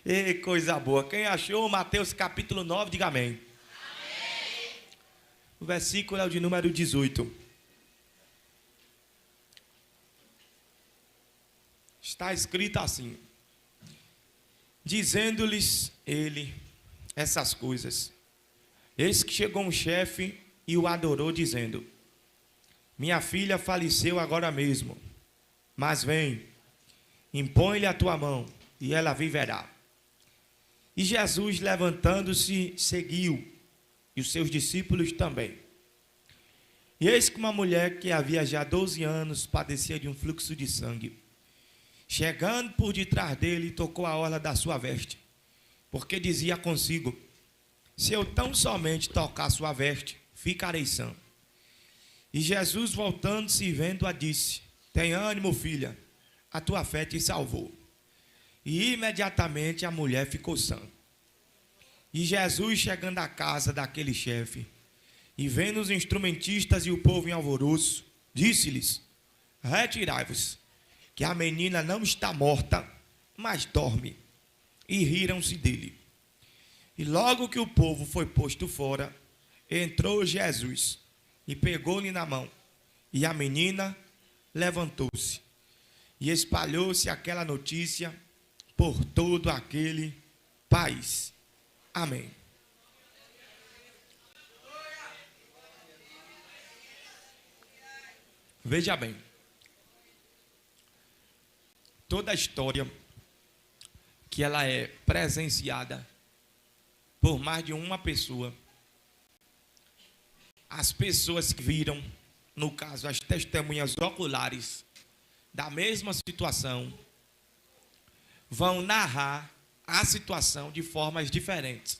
E coisa boa. Quem achou Mateus capítulo 9, diga amém. Amém. O versículo é o de número 18. Está escrito assim: dizendo-lhes ele essas coisas, eis que chegou um chefe e o adorou, dizendo: minha filha faleceu agora mesmo, mas vem, impõe-lhe a tua mão, e ela viverá. E Jesus, levantando-se, seguiu, e os seus discípulos também. E eis que uma mulher que havia já 12 anos padecia de um fluxo de sangue, chegando por detrás dele, tocou a orla da sua veste, porque dizia consigo: se eu tão somente tocar sua veste, ficarei sã. E Jesus, voltando-se e vendo-a, disse: tem ânimo, filha, a tua fé te salvou. E imediatamente a mulher ficou sã. E Jesus, chegando à casa daquele chefe, e vendo os instrumentistas e o povo em alvoroço, disse-lhes: retirai-vos, que a menina não está morta, mas dorme. E riram-se dele. E logo que o povo foi posto fora, entrou Jesus e pegou-lhe na mão, e a menina levantou-se. E espalhou-se aquela notícia por todo aquele país. Amém. Veja bem, toda a história que ela é presenciada por mais de uma pessoa, as pessoas que viram, no caso as testemunhas oculares da mesma situação, vão narrar a situação de formas diferentes.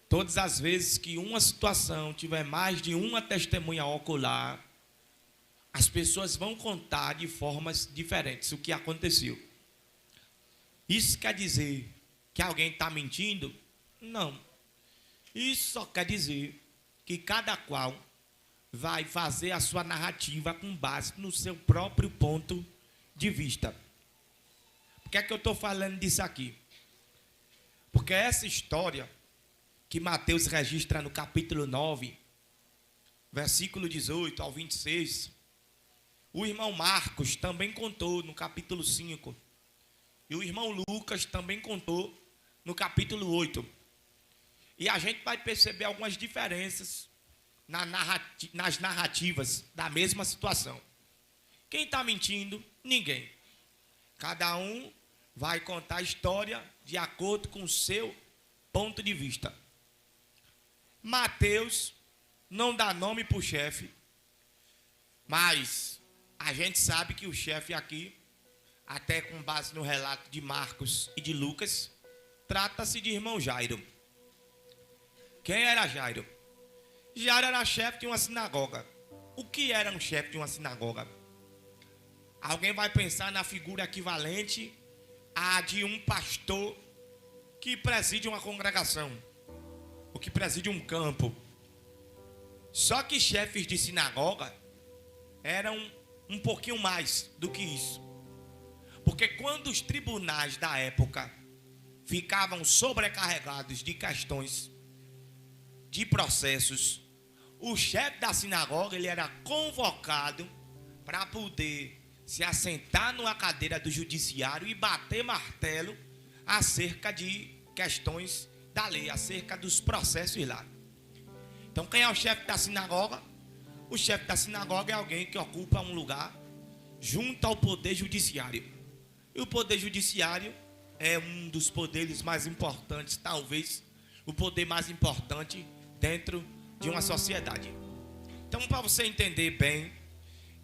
Todas as vezes que uma situação tiver mais de uma testemunha ocular, as pessoas vão contar de formas diferentes o que aconteceu. Isso quer dizer que alguém está mentindo? Não. Isso só quer dizer que cada qual vai fazer a sua narrativa com base no seu próprio ponto de vista. Por que é que eu estou falando disso aqui? Porque essa história que Mateus registra no capítulo 9, versículo 18 ao 26, o irmão Marcos também contou no capítulo 5, e o irmão Lucas também contou no capítulo 8. E a gente vai perceber algumas diferenças nas narrativas da mesma situação. Quem está mentindo? Ninguém. Cada um vai contar a história de acordo com o seu ponto de vista. Mateus não dá nome para o chefe, mas a gente sabe que o chefe aqui, até com base no relato de Marcos e de Lucas, trata-se de irmão Jairo. Quem era Jairo? Jairo era chefe de uma sinagoga. O que era um chefe de uma sinagoga? Alguém vai pensar na figura equivalente à de um pastor que preside uma congregação, ou que preside um campo. Só que chefes de sinagoga eram um pouquinho mais do que isso. Porque quando os tribunais da época ficavam sobrecarregados de questões, de processos, o chefe da sinagoga ele era convocado para poder se assentar numa cadeira do judiciário e bater martelo acerca de questões da lei, acerca dos processos lá. Então quem é o chefe da sinagoga? O chefe da sinagoga é alguém que ocupa um lugar junto ao poder judiciário. E o poder judiciário é um dos poderes mais importantes, talvez o poder mais importante dentro de uma sociedade. Então, para você entender bem,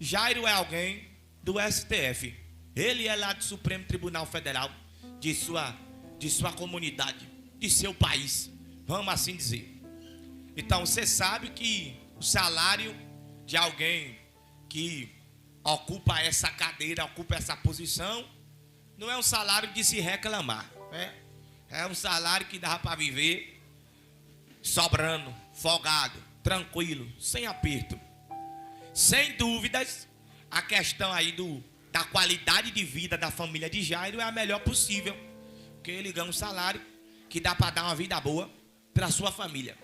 Jairo é alguém do STF. Ele é lá do Supremo Tribunal Federal de sua comunidade, de seu país, vamos assim dizer. Então, você sabe que o salário de alguém que ocupa essa cadeira, ocupa essa posição, não é um salário de se reclamar, né? É um salário que dá para viver sobrando, folgado, tranquilo, sem aperto. Sem dúvidas, a questão aí da qualidade de vida da família de Jairo é a melhor possível. porque ele ganha um salário que dá para dar uma vida boa para a sua família.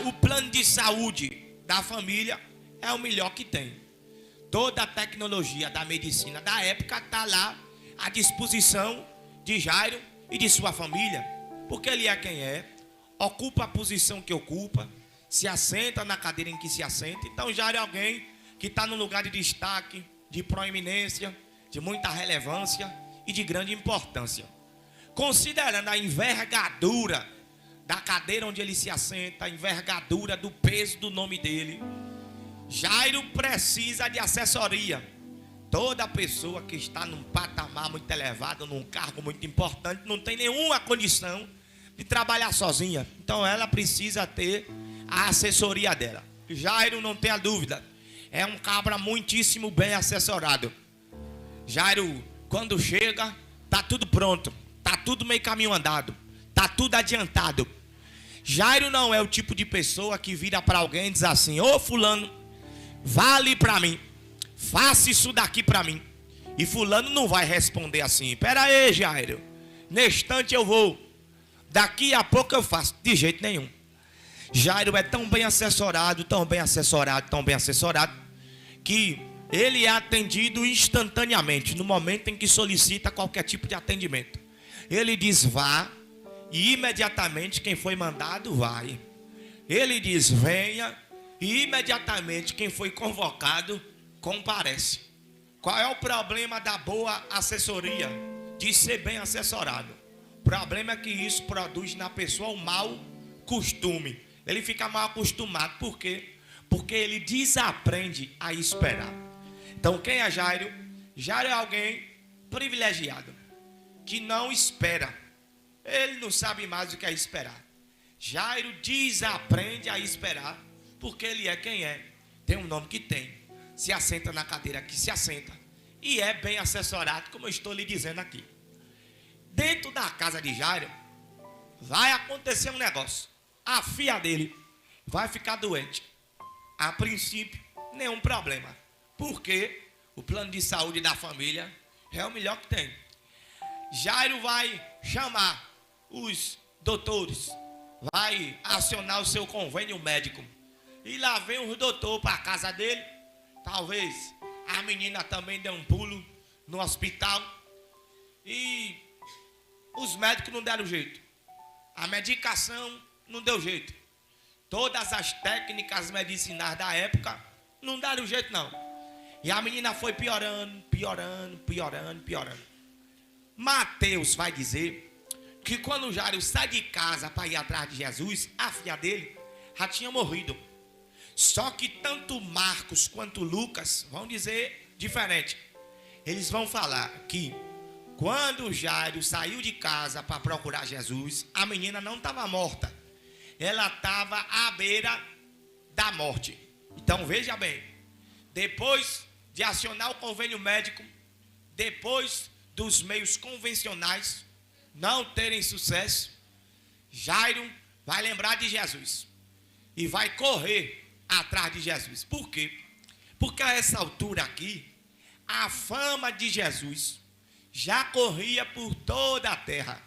O plano de saúde da família é o melhor que tem. Toda a tecnologia da medicina da época está lá à disposição de Jairo e de sua família, porque ele é quem é, ocupa a posição que ocupa, se assenta na cadeira em que se assenta. Então Jairo é alguém que está num lugar de destaque, de proeminência, de muita relevância e de grande importância. Considerando a envergadura da cadeira onde ele se assenta, a envergadura do peso do nome dele, Jairo precisa de assessoria. Toda pessoa que está num patamar muito elevado, num cargo muito importante, não tem nenhuma condição de trabalhar sozinha. Então ela precisa ter a assessoria dela. Jairo, não tenha dúvida, é um cabra muitíssimo bem assessorado. Jairo, quando chega, está tudo pronto, está tudo meio caminho andado, está tudo adiantado. Jairo não é o tipo de pessoa que vira para alguém e diz assim: ô fulano, vá ali para mim, faça isso daqui para mim. E fulano não vai responder assim: pera aí, Jairo, neste instante eu vou, daqui a pouco eu faço. De jeito nenhum. Jairo é tão bem assessorado, tão bem assessorado, tão bem assessorado, que ele é atendido instantaneamente, no momento em que solicita qualquer tipo de atendimento. Ele diz vá, e imediatamente quem foi mandado vai. Ele diz venha, e imediatamente quem foi convocado comparece. Qual é o problema da boa assessoria? De ser bem assessorado. O problema é que isso produz na pessoa um mau costume. Ele fica mal acostumado. Por quê? Porque ele desaprende a esperar. Então quem é Jairo? Jairo é alguém privilegiado, que não espera. Ele não sabe mais o que é esperar. Jairo desaprende a esperar, porque ele é quem é, tem um nome que tem, se assenta na cadeira que se assenta, e é bem assessorado, como eu estou lhe dizendo aqui. Dentro da casa de Jairo vai acontecer um negócio. A filha dele vai ficar doente. A princípio, nenhum problema, porque o plano de saúde da família é o melhor que tem. Jairo vai chamar os doutores, vai acionar o seu convênio médico, e lá vem os doutores para a casa dele. Talvez a menina também dê um pulo no hospital, e os médicos não deram jeito, a medicação não deu jeito, todas as técnicas medicinais da época não deram jeito não, e a menina foi piorando, piorando, piorando, piorando. Mateus vai dizer que quando Jairo sai de casa para ir atrás de Jesus, a filha dele já tinha morrido. Só que tanto Marcos quanto Lucas vão dizer diferente. Eles vão falar que quando Jairo saiu de casa para procurar Jesus, a menina não estava morta, ela estava à beira da morte. Então veja bem, depois de acionar o convênio médico, depois dos meios convencionais não terem sucesso, Jairo vai lembrar de Jesus e vai correr atrás de Jesus. Por quê? Porque a essa altura aqui, a fama de Jesus já corria por toda a terra.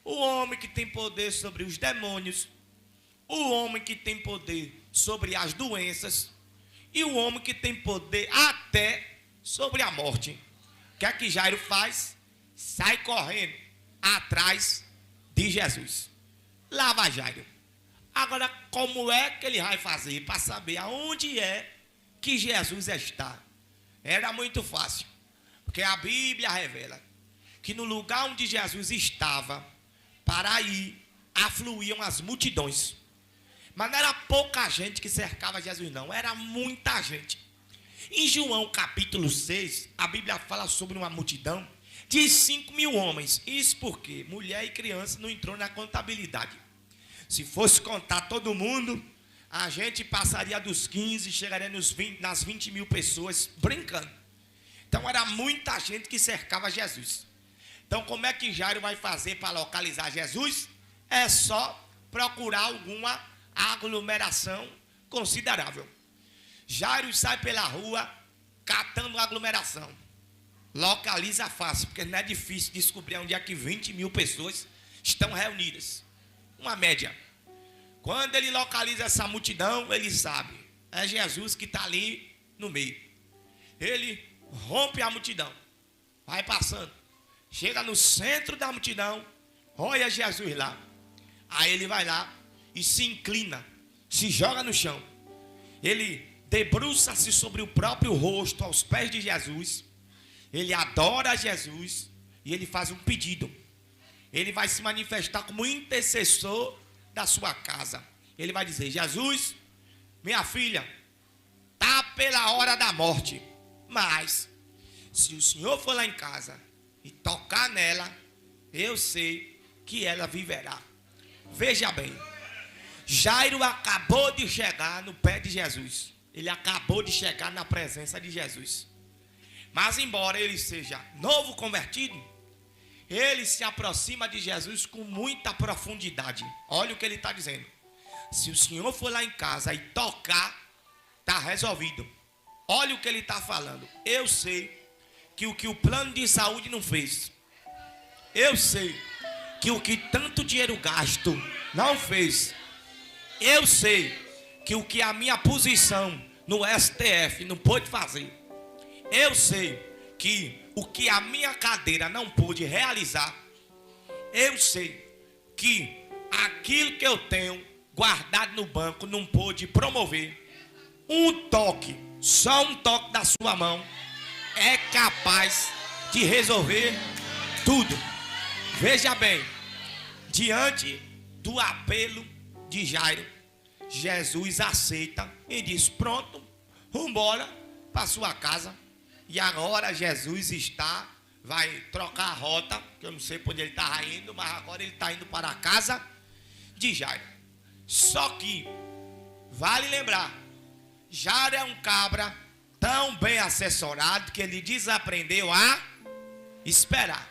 O homem que tem poder sobre os demônios, o homem que tem poder sobre as doenças, e o homem que tem poder até sobre a morte. O que é que Jairo faz? Sai correndo atrás de Jesus. Lá vai Jairo. Agora, como é que ele vai fazer para saber aonde é que Jesus está? Era muito fácil, porque a Bíblia revela que no lugar onde Jesus estava, para ir, afluíam as multidões. Mas não era pouca gente que cercava Jesus não, era muita gente. Em João capítulo 6, a Bíblia fala sobre uma multidão de 5.000 homens. Isso porque mulher e criança não entrou na contabilidade. Se fosse contar todo mundo, a gente passaria dos 15 e chegaria nas 20.000 pessoas brincando. Então era muita gente que cercava Jesus. Então como é que Jairo vai fazer para localizar Jesus? É só procurar alguma aglomeração considerável. Jairo sai pela rua catando aglomeração. localiza fácil, porque não é difícil descobrir onde é que 20 mil pessoas estão reunidas. Uma média. Quando ele localiza essa multidão, ele sabe. É Jesus que está ali no meio. Ele rompe a multidão. Vai passando. Chega no centro da multidão. Olha Jesus lá. Aí ele vai lá e se inclina. Se joga no chão. Ele debruça-se sobre o próprio rosto aos pés de Jesus. Ele adora Jesus e ele faz um pedido. Ele vai se manifestar como intercessor da sua casa. Ele vai dizer: Jesus, minha filha, está pela hora da morte. Mas, se o Senhor for lá em casa e tocar nela, eu sei que ela viverá. Veja bem, Jairo acabou de chegar no pé de Jesus. Ele acabou de chegar na presença de Jesus. Mas embora ele seja novo convertido, ele se aproxima de Jesus com muita profundidade. Olha o que ele está dizendo. Se o Senhor for lá em casa e tocar, está resolvido. Olha o que ele está falando. Eu sei que o plano de saúde não fez. Eu sei que o que tanto dinheiro gasto não fez. Eu sei que a minha posição no STF não pôde fazer. Eu sei que o que a minha cadeira não pôde realizar. Eu sei que aquilo que eu tenho guardado no banco não pôde promover. Um toque, só um toque da sua mão é capaz de resolver tudo. Veja bem, diante do apelo de Jairo, Jesus aceita e diz: pronto, vamos embora para sua casa. E agora Jesus vai trocar a rota, que eu não sei para onde ele está indo, mas agora ele está indo para a casa de Jairo. Só que, vale lembrar, Jairo é um cabra tão bem assessorado que ele desaprendeu a esperar.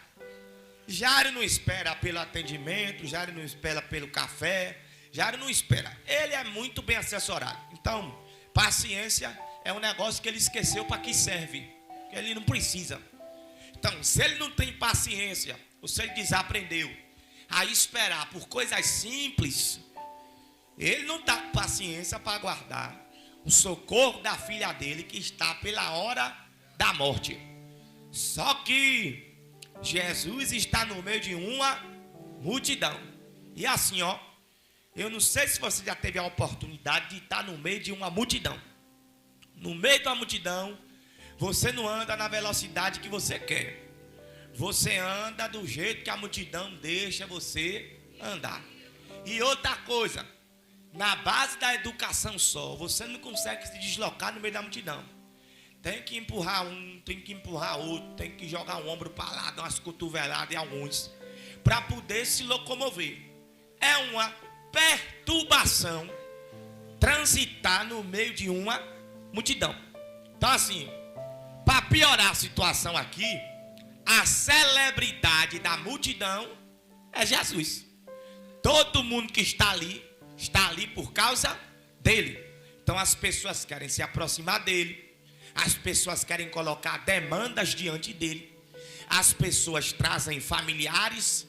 Jairo não espera pelo atendimento, Jairo não espera pelo café, Jairo não espera. Ele é muito bem assessorado. Então, paciência é um negócio que ele esqueceu para que serve. Que ele não precisa. Então, se ele não tem paciência, ou se ele desaprendeu a esperar por coisas simples, ele não está com paciência para aguardar o socorro da filha dele que está pela hora da morte. Só que Jesus está no meio de uma multidão. E assim, ó, eu não sei se você já teve a oportunidade de estar no meio de uma multidão. No meio de uma multidão, você não anda na velocidade que você quer. Você anda do jeito que a multidão deixa você andar. E outra coisa, na base da educação só, você não consegue se deslocar no meio da multidão. Tem que empurrar um, tem que empurrar outro, tem que jogar um ombro para lá, dar umas cotoveladas em alguns, para poder se locomover. É uma perturbação transitar no meio de uma multidão. Então assim, para piorar a situação aqui, a celebridade da multidão é Jesus. Todo mundo que está ali por causa dele. Então as pessoas querem se aproximar dele, as pessoas querem colocar demandas diante dele, as pessoas trazem familiares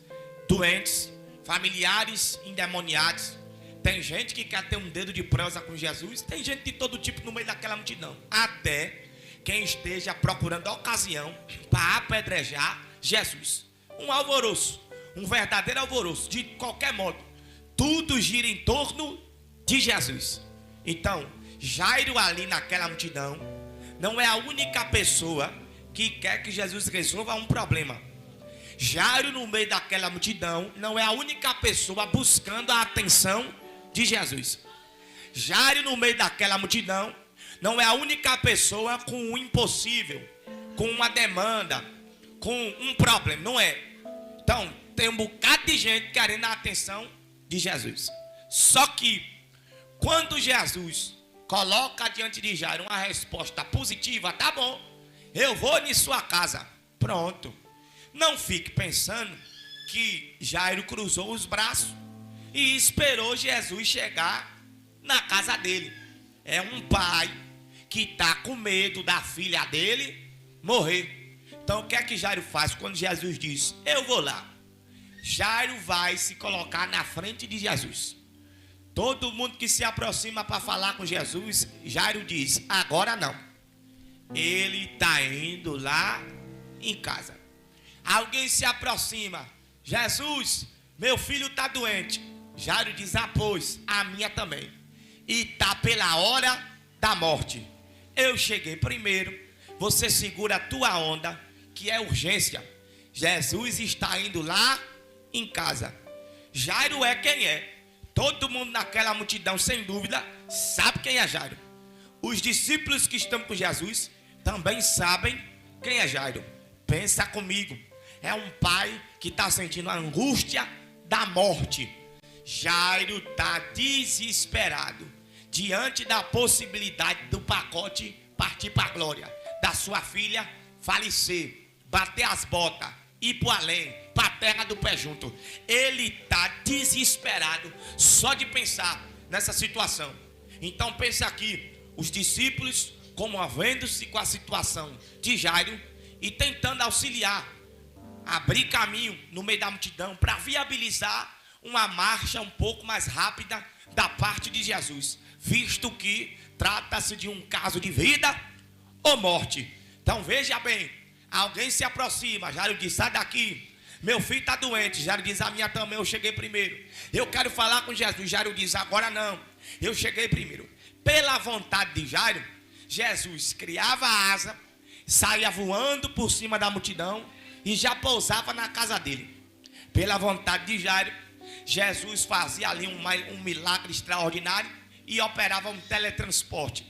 doentes, familiares endemoniados. Tem gente que quer ter um dedo de prosa com Jesus, tem gente de todo tipo no meio daquela multidão. Até quem esteja procurando ocasião para apedrejar Jesus. Um alvoroço, um verdadeiro alvoroço. De qualquer modo, tudo gira em torno de Jesus. Então, Jairo ali naquela multidão não é a única pessoa que quer que Jesus resolva um problema. Jairo no meio daquela multidão não é a única pessoa buscando a atenção de Jesus. Jairo no meio daquela multidão não é a única pessoa com um impossível, com uma demanda, com um problema, não é. Então, tem um bocado de gente querendo a atenção de Jesus. Só que, quando Jesus coloca diante de Jairo uma resposta positiva, tá bom, eu vou em sua casa. Pronto. Não fique pensando que Jairo cruzou os braços e esperou Jesus chegar na casa dele. É um pai que está com medo da filha dele morrer. Então o que é que Jairo faz quando Jesus diz, eu vou lá? Jairo vai se colocar na frente de Jesus. Todo mundo que se aproxima para falar com Jesus, Jairo diz, agora não. Ele está indo lá em casa. Alguém se aproxima, Jesus, meu filho está doente. Jairo diz, pois, a minha também. E está pela hora da morte. Eu cheguei primeiro, você segura a tua onda, que é urgência. Jesus está indo lá em casa. Jairo é quem é. Todo mundo naquela multidão, sem dúvida, sabe quem é Jairo. Os discípulos que estão com Jesus também sabem quem é Jairo. Pensa comigo. É um pai que está sentindo a angústia da morte. Jairo está desesperado diante da possibilidade do pacote partir para a glória, da sua filha falecer, bater as botas, ir para o além, para a terra do pé junto. Ele está desesperado só de pensar nessa situação. Então pensa aqui, os discípulos comovendo-se com a situação de Jairo e tentando auxiliar, abrir caminho no meio da multidão para viabilizar uma marcha um pouco mais rápida da parte de Jesus, visto que trata-se de um caso de vida ou morte. Então veja bem, alguém se aproxima, Jairo diz, sai daqui, meu filho está doente. Jairo diz, a minha também, eu cheguei primeiro. Eu quero falar com Jesus. Jairo diz, agora não, eu cheguei primeiro. Pela vontade de Jairo, Jesus criava a asa, saía voando por cima da multidão e já pousava na casa dele. Pela vontade de Jairo, Jesus fazia ali um milagre extraordinário e operava um teletransporte.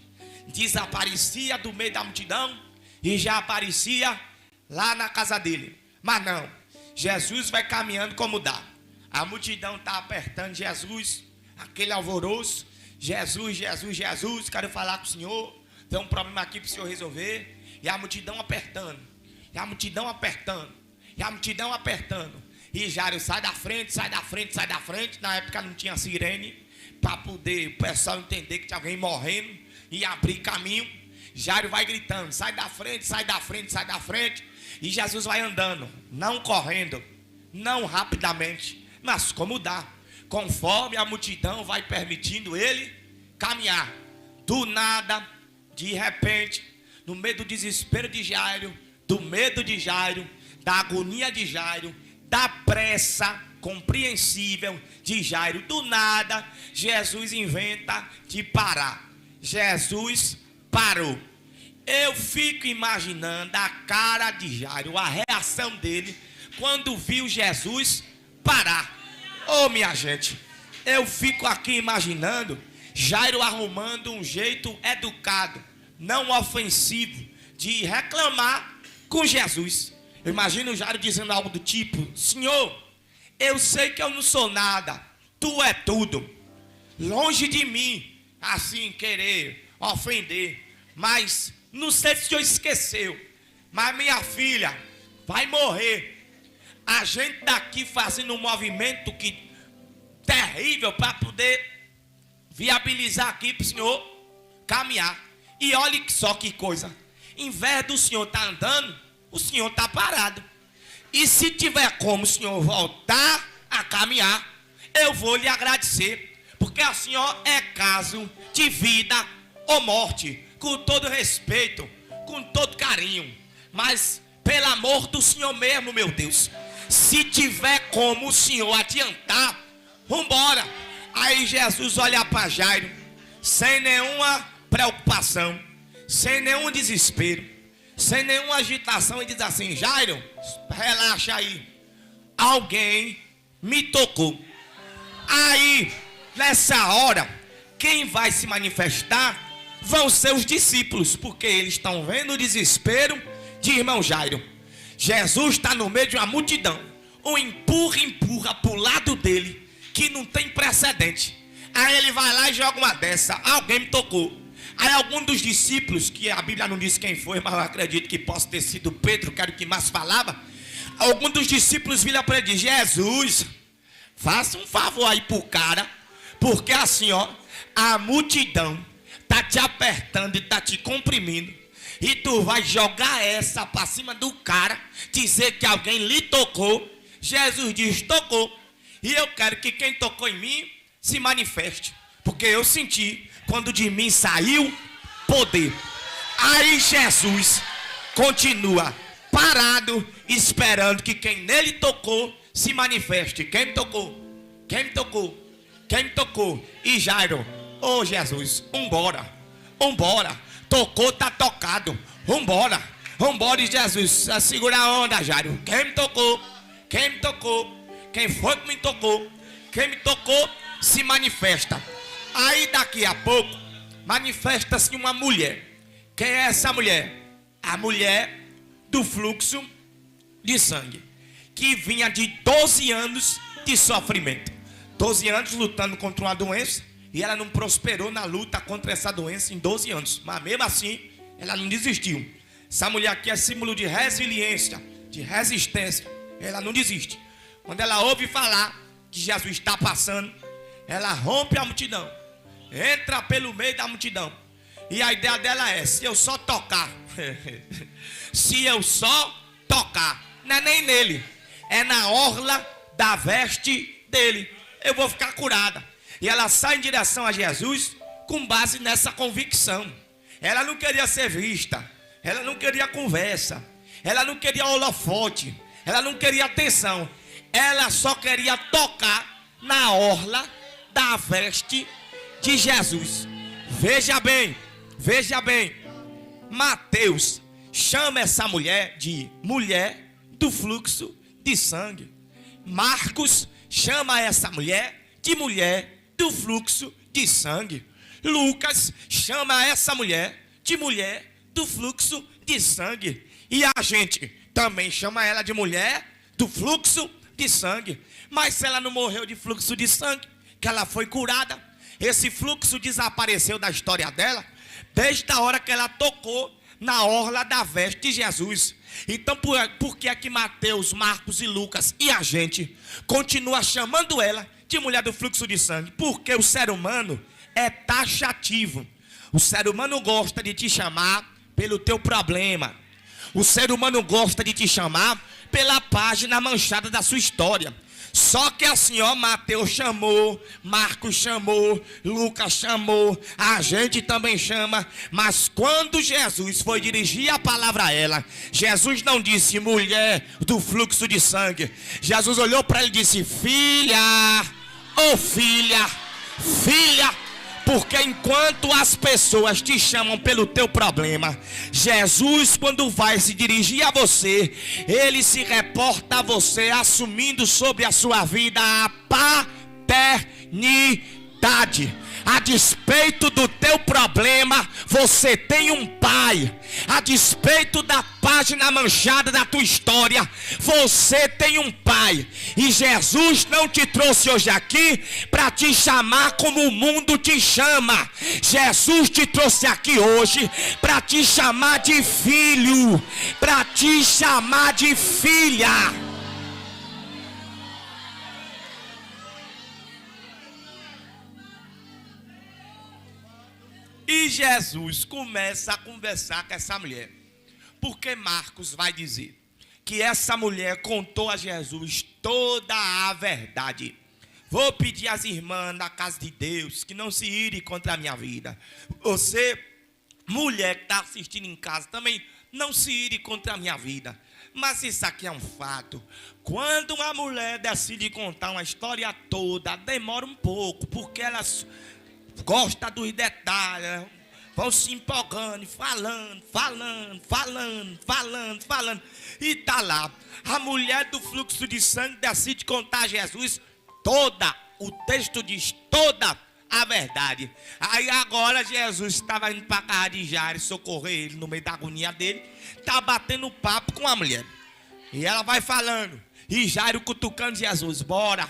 Desaparecia do meio da multidão e já aparecia lá na casa dele. Mas não, Jesus vai caminhando como dá. A multidão está apertando Jesus, aquele alvoroço. Jesus, Jesus, Jesus, quero falar com o Senhor. Tem um problema aqui para o Senhor resolver. E a multidão apertando, e a multidão apertando, e a multidão apertando. E Jairo, sai da frente, sai da frente, sai da frente. Na época não tinha sirene, para poder o pessoal entender que tinha alguém morrendo e abrir caminho. Jairo vai gritando, sai da frente, sai da frente, sai da frente. E Jesus vai andando, não correndo, não rapidamente, mas como dá, conforme a multidão vai permitindo ele caminhar. Do nada, de repente, no meio do desespero de Jairo, do medo de Jairo, da agonia de Jairo, da pressa compreensível de Jairo, do nada, Jesus inventa de parar. Jesus parou. Eu fico imaginando a cara de Jairo, a reação dele, quando viu Jesus parar. Oh, minha gente, eu fico aqui imaginando Jairo arrumando um jeito educado, não ofensivo, de reclamar com Jesus. Eu imagino Jairo dizendo algo do tipo, Senhor, eu sei que eu não sou nada, tu é tudo. Longe de mim, assim, querer ofender, mas não sei se o Senhor esqueceu, mas minha filha vai morrer. A gente daqui fazendo um movimento terrível para poder viabilizar aqui para o Senhor caminhar. E olhe só que coisa, em vez do Senhor estar andando, o Senhor está parado. E se tiver como o Senhor voltar a caminhar, eu vou lhe agradecer, porque o Senhor é caso de vida ou morte, com todo respeito, com todo carinho, mas pelo amor do Senhor mesmo, meu Deus, se tiver como o Senhor adiantar, vambora. Aí Jesus olha para Jairo, sem nenhuma preocupação, sem nenhum desespero, sem nenhuma agitação, e diz assim, Jairo, relaxa aí, alguém me tocou. Aí, nessa hora, quem vai se manifestar vão ser os discípulos, porque eles estão vendo o desespero de irmão Jairo. Jesus está no meio de uma multidão, um empurra para o lado dele, que não tem precedente. Aí ele vai lá e joga uma dessa, alguém me tocou. Aí algum dos discípulos, que a Bíblia não diz quem foi, mas eu acredito que possa ter sido Pedro, que era o que mais falava. Algum dos discípulos vira para ele e diz, Jesus, faça um favor aí pro cara, porque assim, ó, a multidão está te apertando e está te comprimindo. e tu vai jogar essa para cima do cara, dizer que alguém lhe tocou. Jesus diz: tocou. E eu quero que quem tocou em mim se manifeste, porque eu senti quando de mim saiu poder. Aí Jesus continua parado, esperando que quem nele tocou se manifeste. Quem me tocou? Quem me tocou? Quem me tocou? E Jairo: ô Jesus, vambora, vambora. Tocou, tá tocado. Vambora, vambora. E Jesus: segura a onda, Jairo. Quem me tocou? Quem me tocou? Quem foi que me tocou? Quem me tocou se manifesta. Aí daqui a pouco manifesta-se uma mulher. Quem é essa mulher? A mulher do fluxo de sangue, que vinha de 12 anos de sofrimento. 12 anos lutando contra uma doença, e ela não prosperou na luta contra essa doença em 12 anos. Mas mesmo assim, ela não desistiu. Essa mulher aqui é símbolo de resiliência, de resistência. Ela não desiste. Quando ela ouve falar que Jesus está passando, ela rompe a multidão, entra pelo meio da multidão. E a ideia dela é: se eu só tocar, se eu só tocar, não é nem nele, é na orla da veste dele, eu vou ficar curada. E ela sai em direção a Jesus com base nessa convicção. Ela não queria ser vista, ela não queria conversa, ela não queria holofote, ela não queria atenção. Ela só queria tocar na orla da veste de Jesus. Veja bem, veja bem. Mateus chama essa mulher de mulher do fluxo de sangue. Marcos chama essa mulher de mulher do fluxo de sangue. Lucas chama essa mulher de mulher do fluxo de sangue. E a gente também chama ela de mulher do fluxo de sangue. Mas se ela não morreu de fluxo de sangue, que ela foi curada, esse fluxo desapareceu da história dela desde a hora que ela tocou na orla da veste de Jesus. Então por que é que Mateus, Marcos e Lucas e a gente continua chamando ela de mulher do fluxo de sangue? Porque o ser humano é taxativo. O ser humano gosta de te chamar pelo teu problema. O ser humano gosta de te chamar pela página manchada da sua história. Só que assim, ó, Mateus chamou, Marcos chamou, Lucas chamou, a gente também chama. Mas quando Jesus foi dirigir a palavra a ela, Jesus não disse mulher do fluxo de sangue. Jesus olhou para ela e disse: filha, ô filha, filha. Porque enquanto as pessoas te chamam pelo teu problema, Jesus, quando vai se dirigir a você, ele se reporta a você, assumindo sobre a sua vida a paternidade. A despeito do teu problema, você tem um pai. A despeito da página manchada da tua história, você tem um pai. E Jesus não te trouxe hoje aqui para te chamar como o mundo te chama. Jesus te trouxe aqui hoje para te chamar de filho, para te chamar de filha. E Jesus começa a conversar com essa mulher, porque Marcos vai dizer que essa mulher contou a Jesus toda a verdade. Vou pedir às irmãs da casa de Deus que não se irem contra a minha vida. Você, mulher que está assistindo em casa, também não se ire contra a minha vida. Mas isso aqui é um fato. Quando uma mulher decide contar uma história toda, demora um pouco, porque ela gosta dos detalhes, vão se empolgando, falando, e tá lá, a mulher do fluxo de sangue decide contar a Jesus toda, o texto diz toda a verdade. Aí agora Jesus estava indo para a casa de Jairo socorrer ele no meio da agonia dele, tá batendo papo com a mulher, e ela vai falando, e Jairo cutucando Jesus: bora,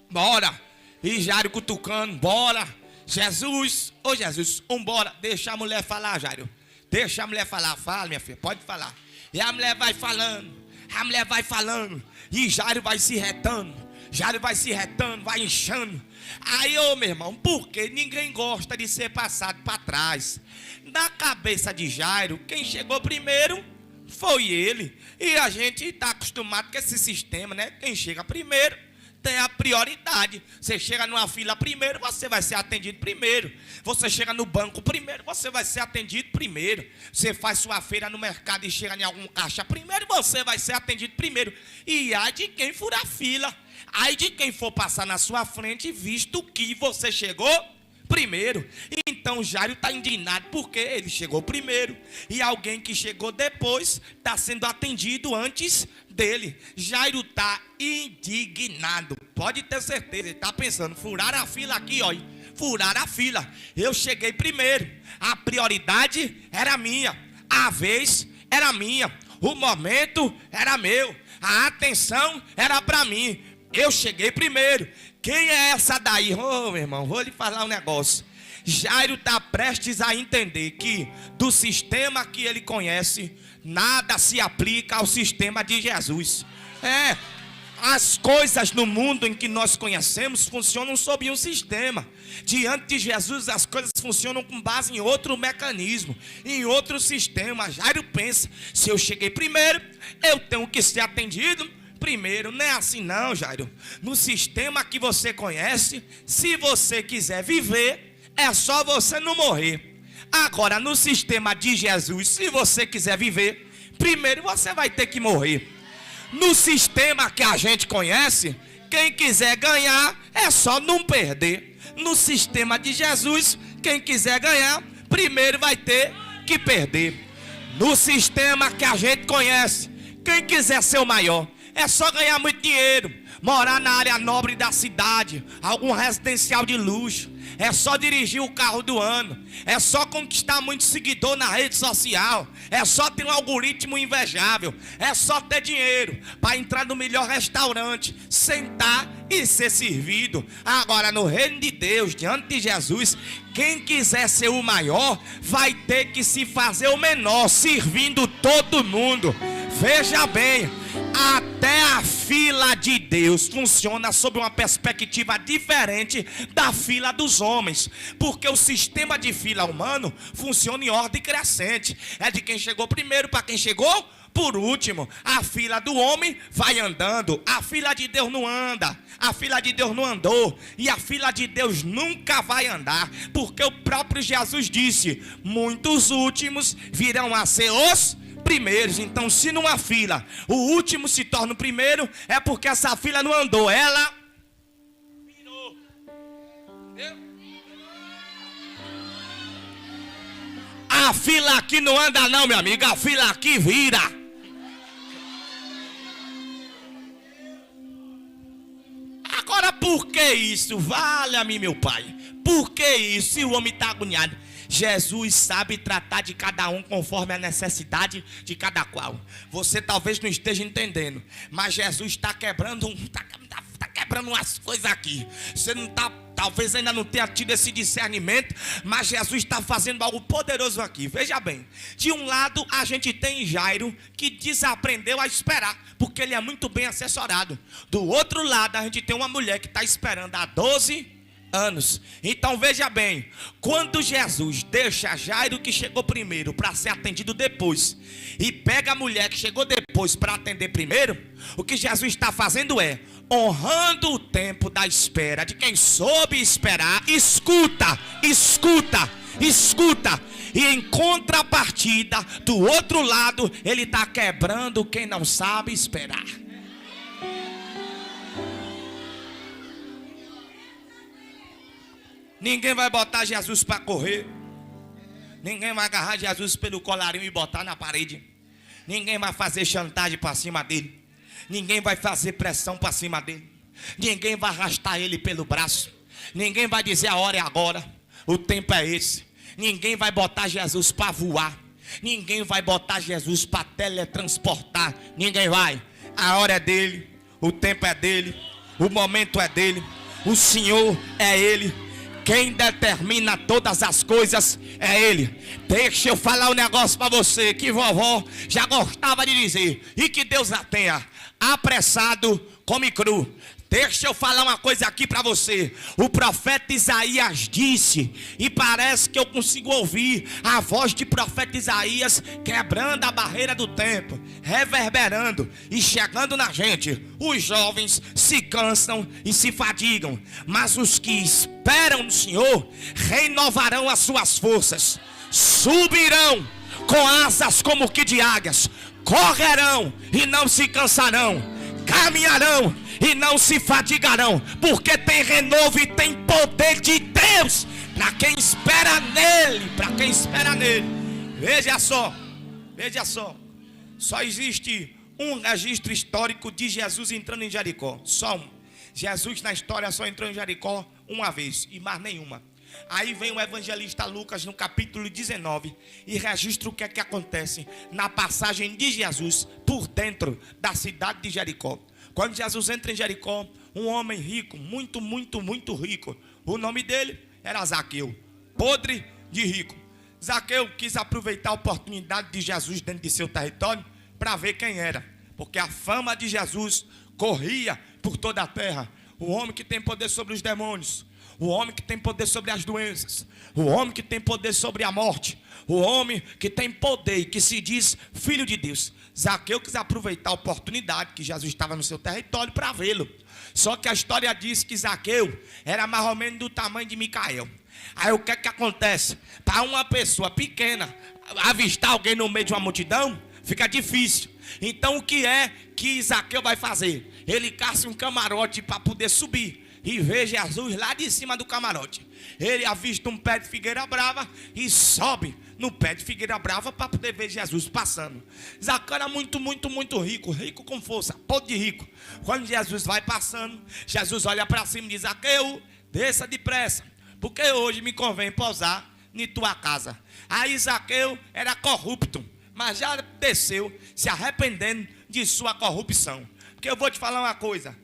bora. E Jairo cutucando: bora. Jesus, ô Jesus, vambora. Deixa a mulher falar, Jairo. Deixa a mulher falar. Fala, minha filha, pode falar. E a mulher vai falando. A mulher vai falando. E Jairo vai se retando. Jairo vai se retando, vai inchando. Aí, meu irmão, porque ninguém gosta de ser passado para trás. Na cabeça de Jairo, quem chegou primeiro foi ele. E a gente está acostumado com esse sistema, né? Quem chega primeiro tem a prioridade. Você chega numa fila primeiro, você vai ser atendido primeiro. Você chega no banco primeiro, você vai ser atendido primeiro. Você faz sua feira no mercado e chega em algum caixa primeiro, você vai ser atendido primeiro. E ai de quem furar a fila, ai de quem for passar na sua frente, visto que você chegou primeiro. Então Jairo está indignado porque ele chegou primeiro e alguém que chegou depois está sendo atendido antes dele. Jairo está indignado, pode ter certeza. Ele está pensando: furaram a fila aqui, ó, furaram a fila. Eu cheguei primeiro, a prioridade era minha, a vez era minha, o momento era meu, a atenção era para mim. Eu cheguei primeiro. Quem é essa daí? Meu irmão, vou lhe falar um negócio. Jairo está prestes a entender que do sistema que ele conhece, nada se aplica ao sistema de Jesus. As coisas no mundo em que nós conhecemos funcionam sob um sistema. Diante de Jesus as coisas funcionam com base em outro mecanismo, em outro sistema. Jairo pensa: se eu cheguei primeiro, eu tenho que ser atendido primeiro. Não é assim não, Jairo. No sistema que você conhece, se você quiser viver, é só você não morrer. Agora, no sistema de Jesus, se você quiser viver, primeiro você vai ter que morrer. No sistema que a gente conhece, quem quiser ganhar, é só não perder. No sistema de Jesus, quem quiser ganhar, primeiro vai ter que perder. No sistema que a gente conhece, quem quiser ser o maior, é só ganhar muito dinheiro, morar na área nobre da cidade, algum residencial de luxo, é só dirigir o carro do ano, é só conquistar muito seguidor na rede social, é só ter um algoritmo invejável, é só ter dinheiro para entrar no melhor restaurante, sentar e ser servido. Agora, no reino de Deus, diante de Jesus, quem quiser ser o maior vai ter que se fazer o menor, servindo todo mundo. Veja bem, até a fila de Deus funciona sob uma perspectiva diferente da fila dos homens, porque o sistema de fila humano funciona em ordem crescente. É de quem chegou primeiro para quem chegou por último. A fila do homem vai andando, a fila de Deus não anda, a fila de Deus não andou, e a fila de Deus nunca vai andar, porque o próprio Jesus disse: muitos últimos virão a ser os primeiros. Então, se numa fila o último se torna o primeiro, é porque essa fila não andou, ela virou. A fila aqui não anda não, meu amigo, a fila aqui vira. Agora, por que isso? Vale-me, meu pai. Por que isso? Se o homem está agoniado, Jesus sabe tratar de cada um conforme a necessidade de cada qual. Você talvez não esteja entendendo, mas Jesus está quebrando quebrando umas coisas aqui. Você não está, talvez ainda não tenha tido esse discernimento, mas Jesus está fazendo algo poderoso aqui. Veja bem, de um lado a gente tem Jairo, que desaprendeu a esperar, porque ele é muito bem assessorado. Do outro lado a gente tem uma mulher que está esperando há 12 anos. Então veja bem, quando Jesus deixa Jairo, que chegou primeiro, para ser atendido depois, e pega a mulher que chegou depois para atender primeiro, o que Jesus está fazendo é honrando o tempo da espera de quem soube esperar. Escuta, escuta, escuta. E em contrapartida, do outro lado, ele está quebrando quem não sabe esperar. Ninguém vai botar Jesus para correr. Ninguém vai agarrar Jesus pelo colarinho e botar na parede. Ninguém vai fazer chantagem para cima dele. Ninguém vai fazer pressão para cima dele. Ninguém vai arrastar ele pelo braço. Ninguém vai dizer: a hora é agora, o tempo é esse. Ninguém vai botar Jesus para voar. Ninguém vai botar Jesus para teletransportar. Ninguém vai. A hora é dele, o tempo é dele, o momento é dele, o Senhor é ele. Quem determina todas as coisas é Ele. Deixa eu falar um negócio para você que vovó já gostava de dizer, e que Deus a tenha: apressado come cru. Deixa eu falar uma coisa aqui para você. O profeta Isaías disse, e parece que eu consigo ouvir a voz de profeta Isaías quebrando a barreira do tempo, reverberando e chegando na gente. Os jovens se cansam e se fadigam, mas os que esperam no Senhor renovarão as suas forças, subirão com asas como que de águias, correrão e não se cansarão, caminharão e não se fadigarão, porque tem renovo e tem poder de Deus para quem espera nele, para quem espera nele. Veja só, só existe um registro histórico de Jesus entrando em Jericó, só um. Jesus na história só entrou em Jericó uma vez e mais nenhuma. Aí vem o evangelista Lucas no capítulo 19 e registra o que é que acontece na passagem de Jesus por dentro da cidade de Jericó. Quando Jesus entra em Jericó, um homem rico, muito rico, o nome dele era Zaqueu, podre de rico. Zaqueu quis aproveitar a oportunidade de Jesus dentro de seu território para ver quem era, porque a fama de Jesus corria por toda a terra. O homem que tem poder sobre os demônios, o homem que tem poder sobre as doenças, o homem que tem poder sobre a morte, o homem que tem poder e que se diz filho de Deus. Zaqueu quis aproveitar a oportunidade que Jesus estava no seu território para vê-lo. Só que a história diz que Zaqueu era mais ou menos do tamanho de Micael. Aí o que é que acontece? Para uma pessoa pequena avistar alguém no meio de uma multidão, fica difícil. Então o que é que Zaqueu vai fazer? Ele caça um camarote para poder subir e ver Jesus lá de cima do camarote. Ele avista um pé de figueira brava e sobe no pé de figueira brava para poder ver Jesus passando. Zaqueu era muito rico com força, podre de rico. Quando Jesus vai passando, Jesus olha para cima e diz: Zaqueu, desça depressa, porque hoje me convém pousar em tua casa. Aí Zaqueu era corrupto, mas já desceu se arrependendo de sua corrupção. Porque eu vou te falar uma coisa,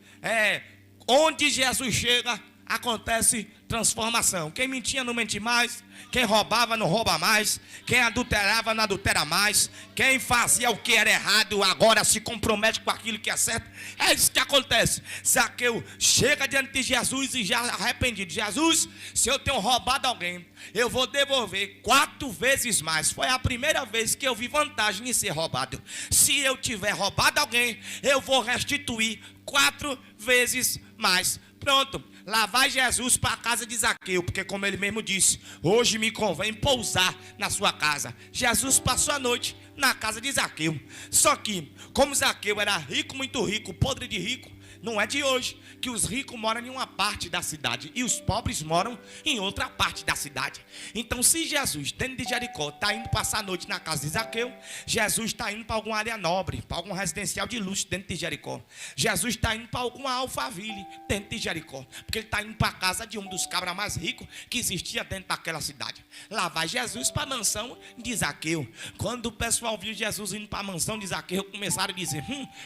onde Jesus chega, acontece transformação. Quem mentia não mente mais, quem roubava não rouba mais, quem adulterava não adultera mais, quem fazia o que era errado agora se compromete com aquilo que é certo. É isso que acontece. Zaqueu chega diante de Jesus e já arrependido: Jesus, se eu tenho roubado alguém, eu vou devolver 4 vezes mais. Foi a primeira vez que eu vi vantagem em ser roubado. Se eu tiver roubado alguém, eu vou restituir 4 vezes mais. Pronto, lá vai Jesus para a casa de Zaqueu, porque como ele mesmo disse, hoje me convém pousar na sua casa. Jesus passou a noite na casa de Zaqueu. Só que, como Zaqueu era rico, muito rico, podre de rico, não é de hoje que os ricos moram em uma parte da cidade e os pobres moram em outra parte da cidade. Então, se Jesus, dentro de Jericó, está indo passar a noite na casa de Zaqueu, Jesus está indo para alguma área nobre, para algum residencial de luxo dentro de Jericó. Jesus está indo para alguma Alphaville dentro de Jericó, porque ele está indo para a casa de um dos cabras mais ricos que existia dentro daquela cidade. Lá vai Jesus para a mansão de Zaqueu. Quando o pessoal viu Jesus indo para a mansão de Zaqueu, começaram a dizer: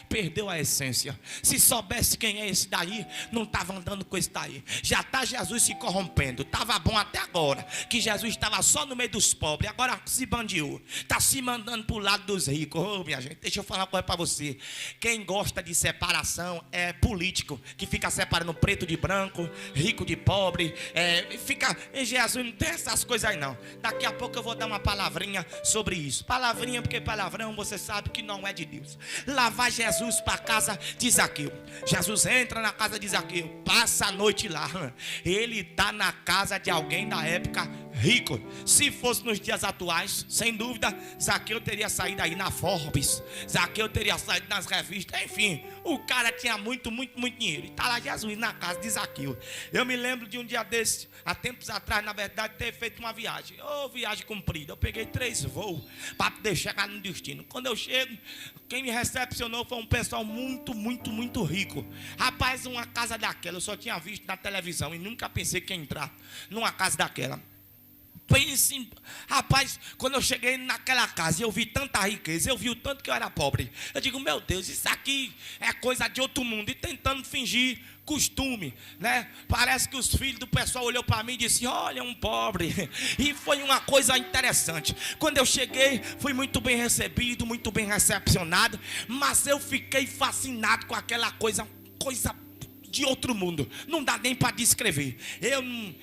perdeu a essência. Se soubesse quem é esse daí, não estava andando com esse daí. Já está Jesus se corrompendo. Estava bom até agora, que Jesus estava só no meio dos pobres, agora se bandiou, está se mandando para o lado dos ricos. Minha gente, deixa eu falar uma coisa para você. Quem gosta de separação é político, que fica separando preto de branco, rico de pobre, fica. Jesus não tem essas coisas aí não. Daqui a pouco eu vou dar uma palavrinha sobre isso. Palavrinha, porque palavrão você sabe que não é de Deus. Lá vai Jesus para a casa de Zaqueu. Jesus entra na casa de Zaqueu, passa a noite lá. Ele está na casa de alguém da época rico. Se fosse nos dias atuais, sem dúvida, Zaqueu teria saído aí na Forbes, Zaqueu teria saído nas revistas, enfim, o cara tinha muito dinheiro. E está lá Jesus na casa de Zaqueu. Eu me lembro de um dia desse, há tempos atrás, na verdade, ter feito uma viagem. Viagem comprida. Eu peguei 3 voos para poder chegar no destino. Quando eu chego, quem me recepcionou foi um pessoal muito rico. Rapaz, uma casa daquela eu só tinha visto na televisão e nunca pensei que ia entrar numa casa daquela. Pense, rapaz, quando eu cheguei naquela casa, eu vi tanta riqueza, eu vi o tanto que eu era pobre. Eu digo, meu Deus, isso aqui é coisa de outro mundo. E tentando fingir costume, né? Parece que os filhos do pessoal olhou para mim e disse, olha, um pobre. E foi uma coisa interessante. Quando eu cheguei, fui muito bem recebido, muito bem recepcionado, mas eu fiquei fascinado com aquela coisa de outro mundo, não dá nem para descrever.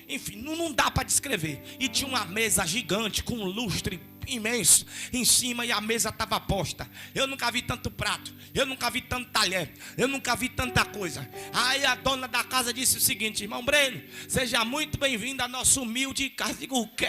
Enfim, não dá para descrever. E tinha uma mesa gigante com um lustre imenso em cima e a mesa estava posta. Eu nunca vi tanto prato, eu nunca vi tanto talher, eu nunca vi tanta coisa. Aí a dona da casa disse o seguinte, irmão Breno, seja muito bem-vindo à nossa humilde casa. Digo, o quê?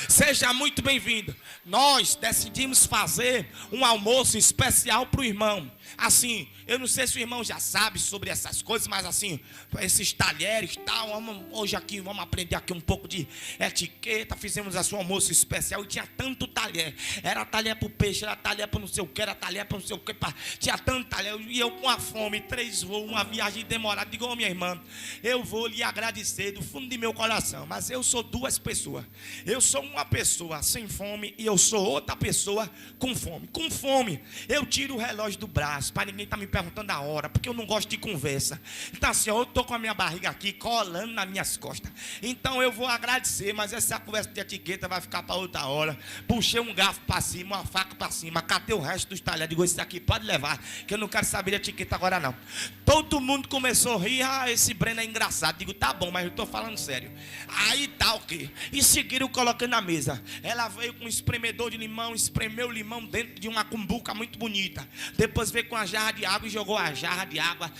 Seja muito bem-vindo. Nós decidimos fazer um almoço especial para o irmão. Assim, eu não sei se o irmão já sabe sobre essas coisas, mas assim, esses talheres e tal, hoje aqui vamos aprender aqui um pouco de etiqueta. Fizemos assim um almoço especial e tinha tanto talher. Era talher para o peixe, era talher para não sei o que, era talher para não sei o que. Tinha tanto talher, e eu com a fome, 3 voos, uma viagem demorada. Digo, minha irmã, eu vou lhe agradecer do fundo de meu coração, mas eu sou 2 pessoas. Eu sou uma pessoa sem fome e eu sou outra pessoa com fome. Com fome, eu tiro o relógio do braço, para ninguém estar me perguntando a hora, porque eu não gosto de conversa. Então assim, eu estou com a minha barriga aqui, colando nas minhas costas. Então eu vou agradecer, mas essa conversa de etiqueta vai ficar para outra hora. Puxei um garfo para cima, uma faca para cima, catei o resto dos talheres. Digo, esse aqui pode levar, que eu não quero saber de etiqueta agora não. Todo mundo começou a rir, esse Breno é engraçado. Digo, tá bom, mas eu estou falando sério. Aí tá o quê? E seguiram colocando na mesa. Ela veio com um espremedor de limão, espremeu o limão dentro de uma cumbuca muito bonita. Depois veio com a jarra de água e jogou a jarra de água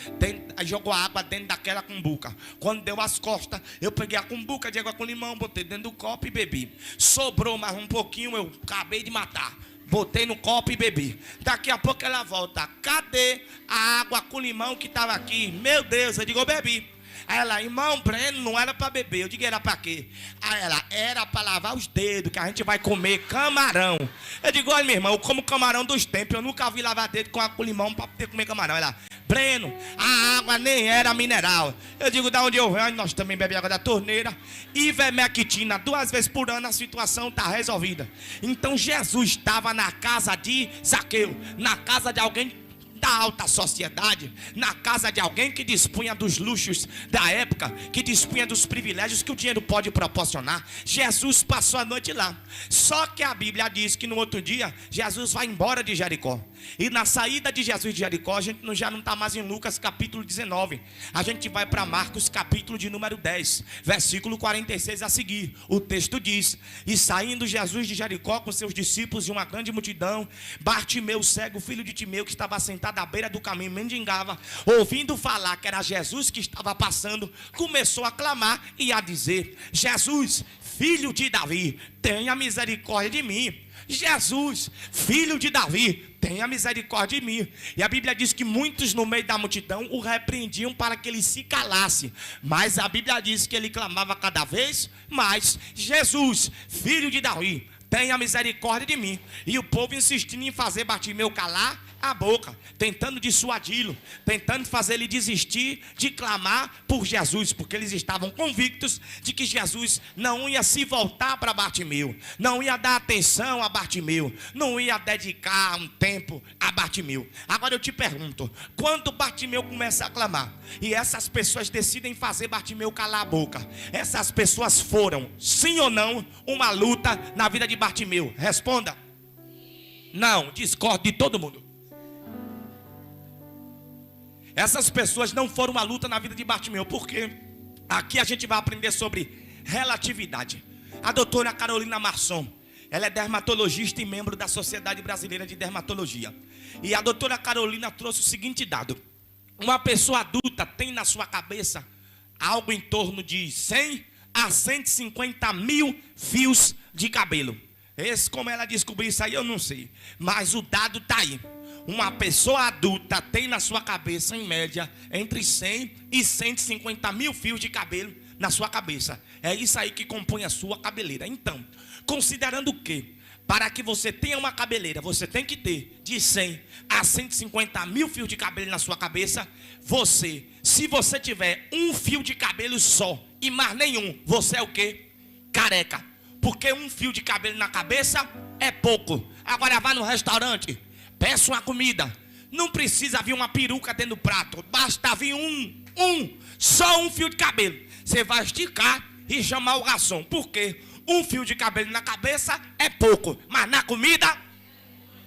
jogou a água dentro daquela cumbuca. Quando deu as costas, eu peguei a cumbuca de água com limão, botei dentro do copo e bebi. Sobrou mais um pouquinho, eu acabei de matar. Botei no copo e bebi. Daqui a pouco ela volta. Cadê a água com limão que estava aqui? Meu Deus, eu digo, eu bebi. Aí ela, irmão Breno, não era para beber. Eu digo, era para quê? Aí ela, era para lavar os dedos, que a gente vai comer camarão. Eu digo, olha minha irmã, eu como camarão dos tempos. Eu nunca vi lavar dedo com água com limão para poder comer camarão. Ela, Breno, a água nem era mineral. Eu digo, da onde eu venho? Nós também bebemos água da torneira. Ivermectina, 2 vezes por ano, a situação está resolvida. Então Jesus estava na casa de Zaqueu, na casa de alguém da alta sociedade, na casa de alguém que dispunha dos luxos da época, que dispunha dos privilégios que o dinheiro pode proporcionar. Jesus passou a noite lá. Só que a Bíblia diz que no outro dia Jesus vai embora de Jericó. E na saída de Jesus de Jericó, a gente já não está mais em Lucas capítulo 19. A gente vai para Marcos capítulo de número 10, versículo 46 a seguir. O texto diz, e saindo Jesus de Jericó com seus discípulos e uma grande multidão, Bartimeu, cego, filho de Timeu, que estava sentado à beira do caminho, mendigava, ouvindo falar que era Jesus que estava passando, começou a clamar e a dizer, Jesus, filho de Davi, tenha misericórdia de mim. Jesus, filho de Davi, tenha misericórdia de mim. E a Bíblia diz que muitos no meio da multidão o repreendiam para que ele se calasse. Mas a Bíblia diz que ele clamava cada vez mais, Jesus, filho de Davi, tenha misericórdia de mim. E o povo insistindo em fazer Bartimeu calar a boca, tentando dissuadi-lo, tentando fazer ele desistir de clamar por Jesus, porque eles estavam convictos de que Jesus não ia se voltar para Bartimeu, não ia dar atenção a Bartimeu, não ia dedicar um tempo a Bartimeu. Agora eu te pergunto, quando Bartimeu começa a clamar e essas pessoas decidem fazer Bartimeu calar a boca, essas pessoas foram, sim ou não, uma luta na vida de Bartimeu? Responda. Não, discordo de todo mundo. Essas pessoas não foram uma luta na vida de Bartimeu, porque aqui a gente vai aprender sobre relatividade. A doutora Carolina Marçom, ela é dermatologista e membro da Sociedade Brasileira de Dermatologia. E a doutora Carolina trouxe o seguinte dado: uma pessoa adulta tem na sua cabeça algo em torno de 100 a 150 mil fios de cabelo. Como ela descobriu isso aí, eu não sei, mas o dado está aí. Uma pessoa adulta tem na sua cabeça, em média, entre 100 e 150 mil fios de cabelo na sua cabeça. É isso aí que compõe a sua cabeleira. Então, considerando que, para que você tenha uma cabeleira, você tem que ter de 100 a 150 mil fios de cabelo na sua cabeça. Se você tiver um fio de cabelo só e mais nenhum, você é o quê? Careca. Porque um fio de cabelo na cabeça é pouco. Agora vá no restaurante, peça uma comida, não precisa vir uma peruca dentro do prato, basta vir só um fio de cabelo. Você vai esticar e chamar o garçom. Por quê? Um fio de cabelo na cabeça é pouco, mas na comida...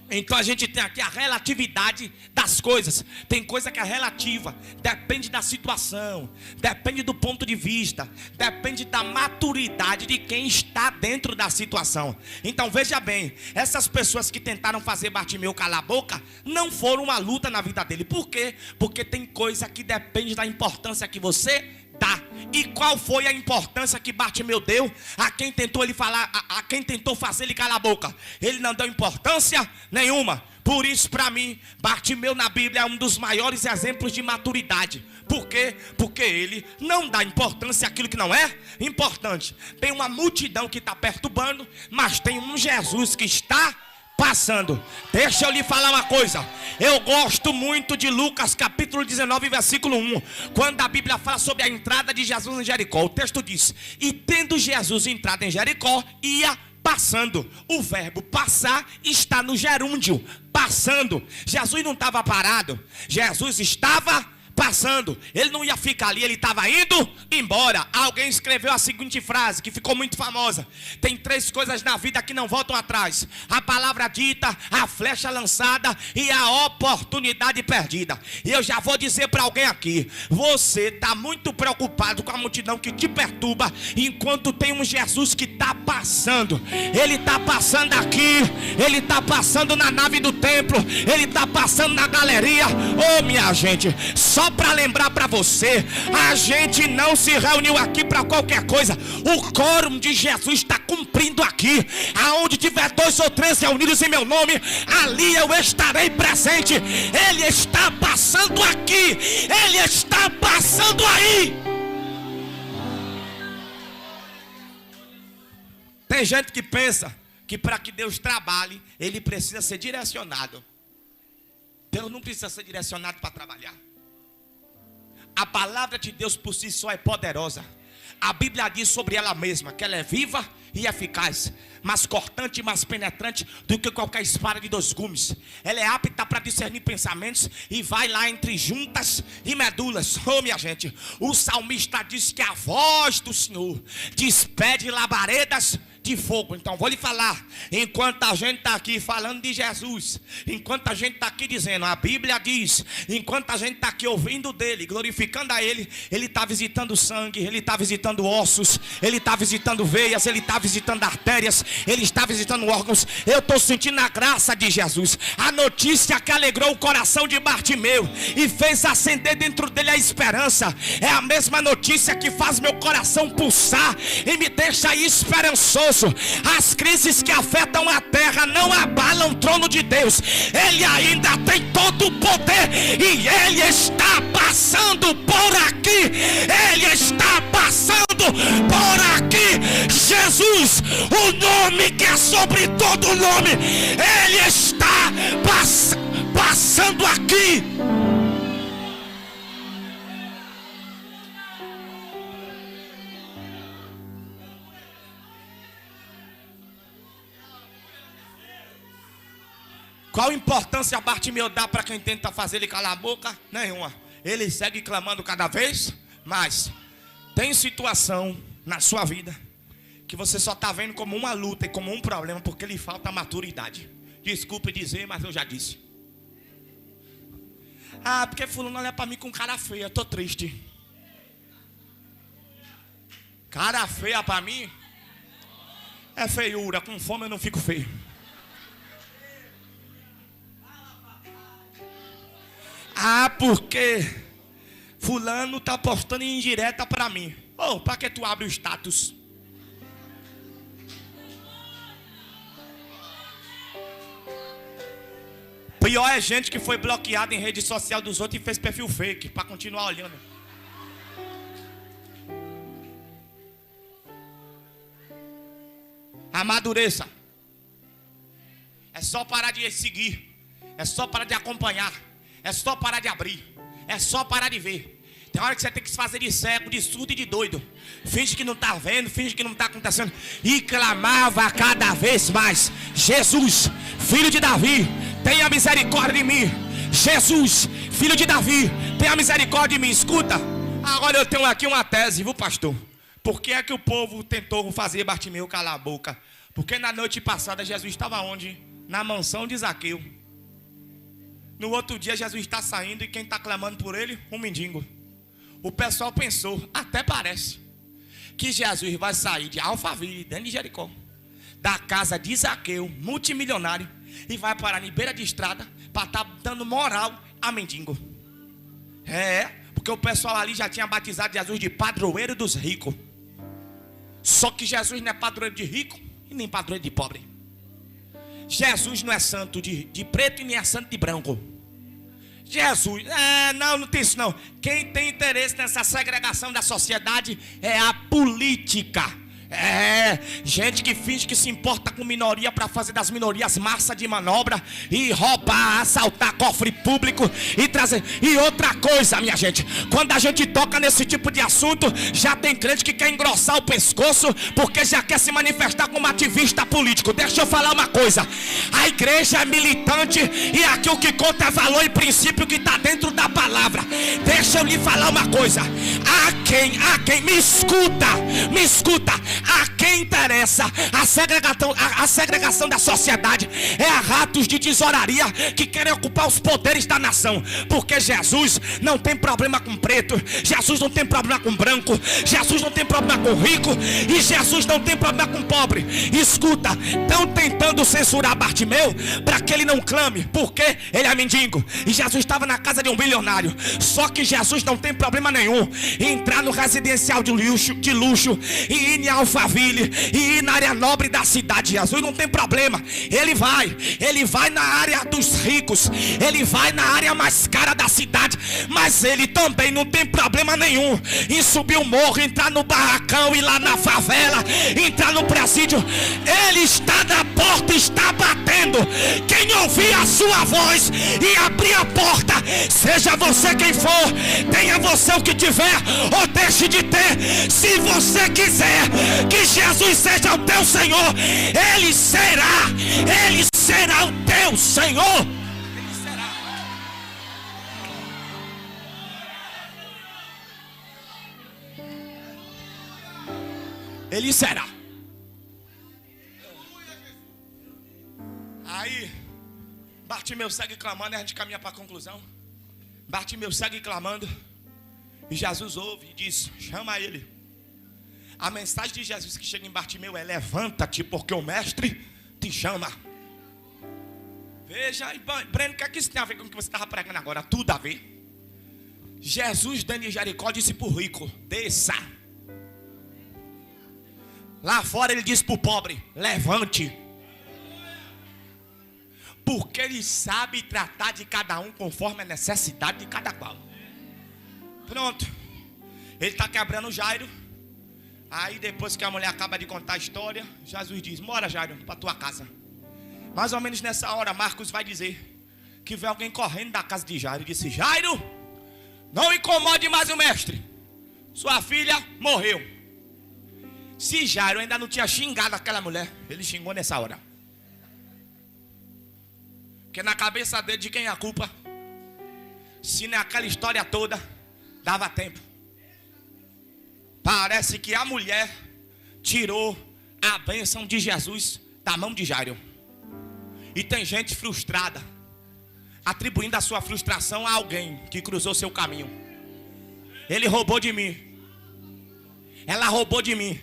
Então a gente tem aqui a relatividade das coisas. Tem coisa que é relativa, depende da situação, depende do ponto de vista, depende da maturidade de quem está dentro da situação. Então veja bem, essas pessoas que tentaram fazer Bartimeu calar a boca não foram uma luta na vida dele. Por quê? Porque tem coisa que depende da importância que você dá. E qual foi a importância que Bartimeu deu a quem tentou ele falar, a quem tentou fazer ele calar a boca? Ele não deu importância nenhuma. Por isso, para mim, Bartimeu na Bíblia é um dos maiores exemplos de maturidade. Por quê? Porque ele não dá importância àquilo que não é importante. Tem uma multidão que está perturbando, mas tem um Jesus que está passando. Deixa eu lhe falar uma coisa. Eu gosto muito de Lucas capítulo 19 versículo 1, quando a Bíblia fala sobre a entrada de Jesus em Jericó. O texto diz: e tendo Jesus entrado em Jericó, ia passando. O verbo passar está no gerúndio, passando. Jesus não estava parado, Jesus estava passando. Ele não ia ficar ali, ele estava indo embora. Alguém escreveu a seguinte frase que ficou muito famosa: tem 3 coisas na vida que não voltam atrás: a palavra dita, a flecha lançada e a oportunidade perdida. E eu já vou dizer para alguém aqui: você está muito preocupado com a multidão que te perturba, enquanto tem um Jesus que está passando. Ele está passando aqui, ele está passando na nave do templo, ele está passando na galeria. Oh, minha gente, só para lembrar para você, a gente não se reuniu aqui para qualquer coisa. O quórum de Jesus está cumprindo aqui. Aonde tiver 2 ou 3 reunidos em meu nome, ali eu estarei presente. Ele está passando aqui, ele está passando aí. Tem gente que pensa que para que Deus trabalhe, ele precisa ser direcionado. Deus não precisa ser direcionado para trabalhar. A palavra de Deus por si só é poderosa. A Bíblia diz sobre ela mesma que ela é viva e eficaz, mais cortante e mais penetrante do que qualquer espada de 2 gumes. Ela é apta para discernir pensamentos e vai lá entre juntas e medulas. Oh, minha gente, o salmista diz que a voz do Senhor despede labaredas de fogo. Então vou lhe falar, enquanto a gente está aqui falando de Jesus, enquanto a gente está aqui dizendo, a Bíblia diz, enquanto a gente está aqui ouvindo dele, glorificando a ele, ele está visitando sangue, ele está visitando ossos, ele está visitando veias, ele está visitando artérias, ele está visitando órgãos. Eu estou sentindo a graça de Jesus. A notícia que alegrou o coração de Bartimeu e fez acender dentro dele a esperança é a mesma notícia que faz meu coração pulsar e me deixa esperançoso. As crises que afetam a terra não abalam o trono de Deus. Ele ainda tem todo o poder e ele está passando por aqui. Ele está passando por aqui. Jesus, o nome que é sobre todo nome, ele está passando aqui. Qual importância Bartimeu dá para quem tenta fazer ele calar a boca? Nenhuma. Ele segue clamando cada vez mais. Tem situação na sua vida que você só está vendo como uma luta e como um problema porque lhe falta maturidade. Desculpe dizer, mas eu já disse. Ah, porque fulano olha para mim com cara feia, eu estou triste. Cara feia para mim é feiura, com fome eu não fico feio. Ah, porque fulano está postando em indireta para mim. Oh, para que tu abre o status? Pior é gente que foi bloqueada em rede social dos outros e fez perfil fake para continuar olhando. Amadureça. É só parar de seguir. É só parar de acompanhar. É só parar de abrir. É só parar de ver. Tem hora que você tem que se fazer de cego, de surdo e de doido. Finge que não está vendo, finge que não está acontecendo. E clamava cada vez mais: Jesus, filho de Davi, tenha misericórdia de mim. Jesus, filho de Davi, tenha misericórdia de mim. Escuta, agora eu tenho aqui uma tese, viu, pastor? Por que é que o povo tentou fazer Bartimeu calar a boca? Porque na noite passada Jesus estava onde? Na mansão de Zaqueu. No outro dia Jesus está saindo e quem está clamando por ele? Um mendigo. O pessoal pensou, até parece, que Jesus vai sair de Alphaville, dentro de Jericó, da casa de Zaqueu, multimilionário, e vai parar em beira de estrada para estar dando moral a mendigo. Porque o pessoal ali já tinha batizado Jesus de padroeiro dos ricos. Só que Jesus não é padroeiro de rico e nem padroeiro de pobre. Jesus não é santo de preto e nem é santo de branco. Jesus, não tem isso não. Quem tem interesse nessa segregação da sociedade é a política. Gente que finge que se importa com minoria para fazer das minorias massa de manobra e roubar, assaltar cofre público e trazer. E outra coisa, minha gente, quando a gente toca nesse tipo de assunto, já tem crente que quer engrossar o pescoço porque já quer se manifestar como ativista político. Deixa eu falar uma coisa: a igreja é militante e aqui o que conta é valor e princípio que está dentro da palavra. Deixa eu lhe falar uma coisa: a quem me escuta, a quem interessa a segregação da sociedade é a ratos de tesouraria que querem ocupar os poderes da nação. Porque Jesus não tem problema com preto, Jesus não tem problema com branco, Jesus não tem problema com rico e Jesus não tem problema com pobre. Escuta, estão tentando censurar Bartimeu para que ele não clame, porque ele é mendigo e Jesus estava na casa de um bilionário. Só que Jesus não tem problema nenhum em entrar no residencial de luxo e ir em Alphaville e ir na área nobre da cidade. Jesus não tem problema. Ele vai na área dos ricos, ele vai na área mais cara da cidade, mas ele também não tem problema nenhum em subir o morro, entrar no barracão, ir lá na favela, entrar no presídio. Ele está na porta, está batendo. Quem ouvir a sua voz e abrir a porta, seja você quem for, tenha você o que tiver ou deixe de ter, se você quiser que Jesus seja o teu Senhor, Ele será o teu Senhor. Ele será. Ele será. Aí Bartimeu segue clamando e a gente caminha para a conclusão. Bartimeu segue clamando e Jesus ouve e diz: chama ele. A mensagem de Jesus que chega em Bartimeu é: levanta-te, porque o mestre te chama. Veja, Breno, o que é que isso tem a ver com o que você estava pregando agora? Tudo a ver. Jesus, dentro de Jericó, disse para o rico: desça. Lá fora ele disse para o pobre: levante. Porque ele sabe tratar de cada um conforme a necessidade de cada qual. Pronto. Ele está quebrando Jairo. Aí depois que a mulher acaba de contar a história, Jesus diz: bora, Jairo, para tua casa. Mais ou menos nessa hora, Marcos vai dizer que veio alguém correndo da casa de Jairo e disse: Jairo, não incomode mais o mestre, sua filha morreu. Se Jairo ainda não tinha xingado aquela mulher, ele xingou nessa hora. Porque na cabeça dele, de quem é a culpa? Se naquela história toda dava tempo. Parece que a mulher tirou a bênção de Jesus da mão de Jairo. E tem gente frustrada, atribuindo a sua frustração a alguém que cruzou seu caminho. Ele roubou de mim, ela roubou de mim.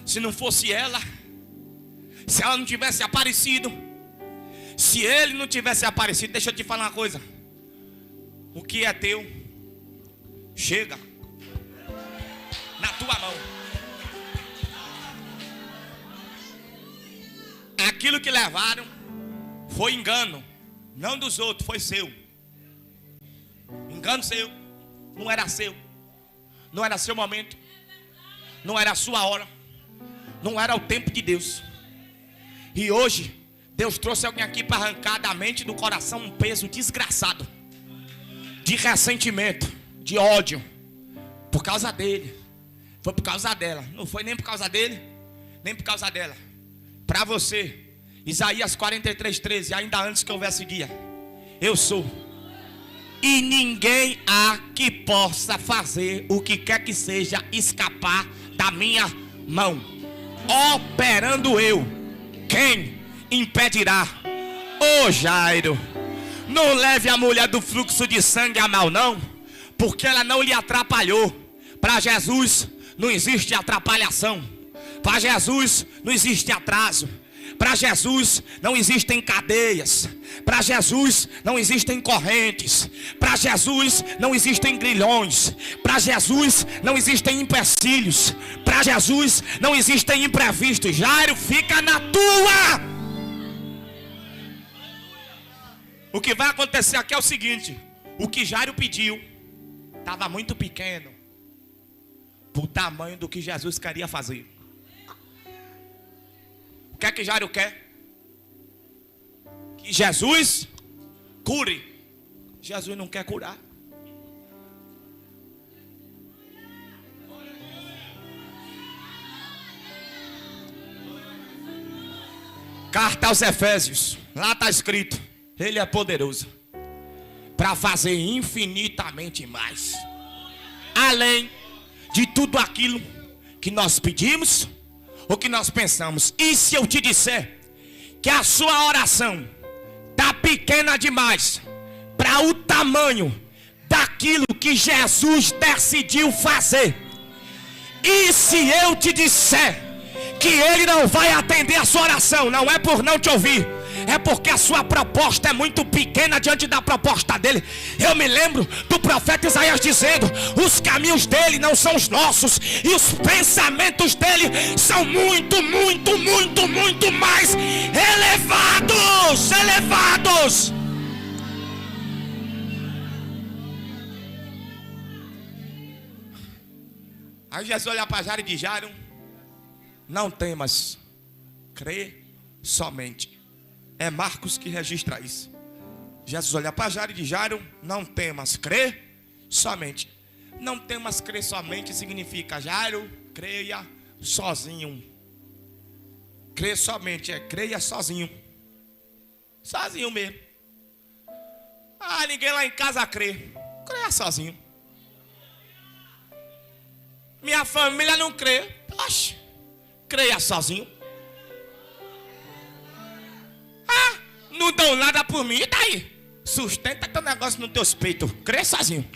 Se não fosse ela, se ela não tivesse aparecido, se ele não tivesse aparecido, deixa eu te falar uma coisa: o que é teu chega na tua mão. Aquilo que levaram foi engano, não dos outros, foi seu. Engano seu, não era seu, não era seu momento, não era a sua hora, não era o tempo de Deus. E hoje Deus trouxe alguém aqui para arrancar da mente e do coração um peso desgraçado de ressentimento, de ódio, por causa dele. Foi por causa dela. Não foi nem por causa dele, nem por causa dela. Para você, Isaías 43:13, ainda antes que houvesse dia, eu sou, e ninguém há que possa fazer o que quer que seja escapar da minha mão. Operando eu, quem impedirá? Ô Jairo, não leve a mulher do fluxo de sangue a mal não, porque ela não lhe atrapalhou. Para Jesus não existe atrapalhação. Para Jesus não existe atraso. Para Jesus não existem cadeias. Para Jesus não existem correntes. Para Jesus não existem grilhões. Para Jesus não existem empecilhos. Para Jesus não existem imprevistos. Jairo, fica na tua. O que vai acontecer aqui é o seguinte: o que Jairo pediu estava muito pequeno para o tamanho do que Jesus queria fazer. O que é que Jairo quer? Que Jesus cure. Jesus não quer curar. Carta aos Efésios, lá está escrito: Ele é poderoso para fazer infinitamente mais, além de tudo aquilo que nós pedimos ou que nós pensamos. E se eu te disser que a sua oração está pequena demais para o tamanho daquilo que Jesus decidiu fazer? E se eu te disser que Ele não vai atender a sua oração? Não é por não te ouvir, é porque a sua proposta é muito pequena diante da proposta dele. Eu me lembro do profeta Isaías dizendo: os caminhos dele não são os nossos, e os pensamentos dele são muito mais elevados. Aí Jesus olha para Jairo e diz: Jairo, não temas, crê somente. É Marcos que registra isso. Jesus olha para Jairo e diz: Jairo, não temas, crê somente. Não temas, crê somente significa: Jairo, creia sozinho. Crê somente creia sozinho. Sozinho mesmo. Ah, ninguém lá em casa crê. Creia sozinho. Minha família não crê. Oxe, creia sozinho. Ah, não dão nada por mim. E daí? Sustenta teu negócio nos teus peitos. Crê sozinho.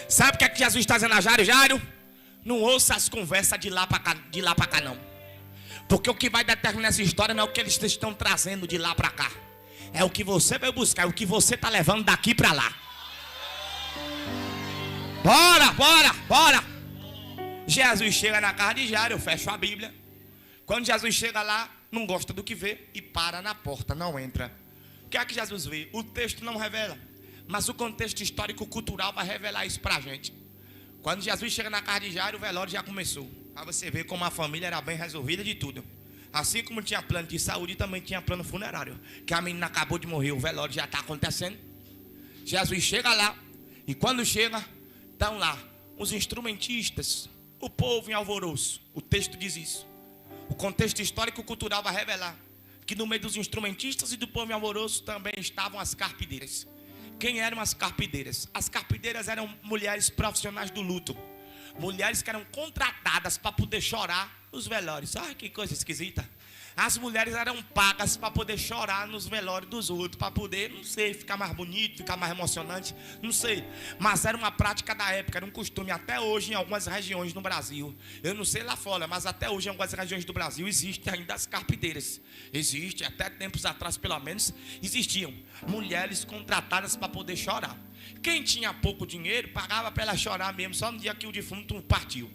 Sabe o que é que Jesus está dizendo a Jairo? Jairo, não ouça as conversas de lá para cá não. Porque o que vai determinar essa história não é o que eles estão trazendo de lá para cá. É o que você vai buscar, é o que você está levando daqui para lá. Bora. Jesus chega na casa de Jairo, eu fecho a Bíblia. Quando Jesus chega lá, não gosta do que vê e para na porta, não entra. O que é que Jesus vê? O texto não revela, mas o contexto histórico-cultural vai revelar isso pra gente. Quando Jesus chega na casa de Jairo, o velório já começou. Pra você ver como a família era bem resolvida de tudo. Assim como tinha plano de saúde, também tinha plano funerário. Que a menina acabou de morrer, o velório já está acontecendo. Jesus chega lá, e quando chega, estão lá os instrumentistas, o povo em alvoroço. O texto diz isso. O contexto histórico-cultural vai revelar que no meio dos instrumentistas e do povo em alvoroço também estavam as carpideiras. Quem eram as carpideiras? As carpideiras eram mulheres profissionais do luto. Mulheres que eram contratadas para poder chorar nos velórios. Ai, que coisa esquisita. As mulheres eram pagas para poder chorar nos velórios dos outros, para poder, não sei, ficar mais bonito, ficar mais emocionante, não sei. Mas era uma prática da época, era um costume até hoje em algumas regiões no Brasil. Eu não sei lá fora, mas até hoje em algumas regiões do Brasil existem ainda as carpideiras. Existe, até tempos atrás pelo menos, existiam mulheres contratadas para poder chorar. Quem tinha pouco dinheiro pagava para ela chorar mesmo, só no dia que o defunto partiu.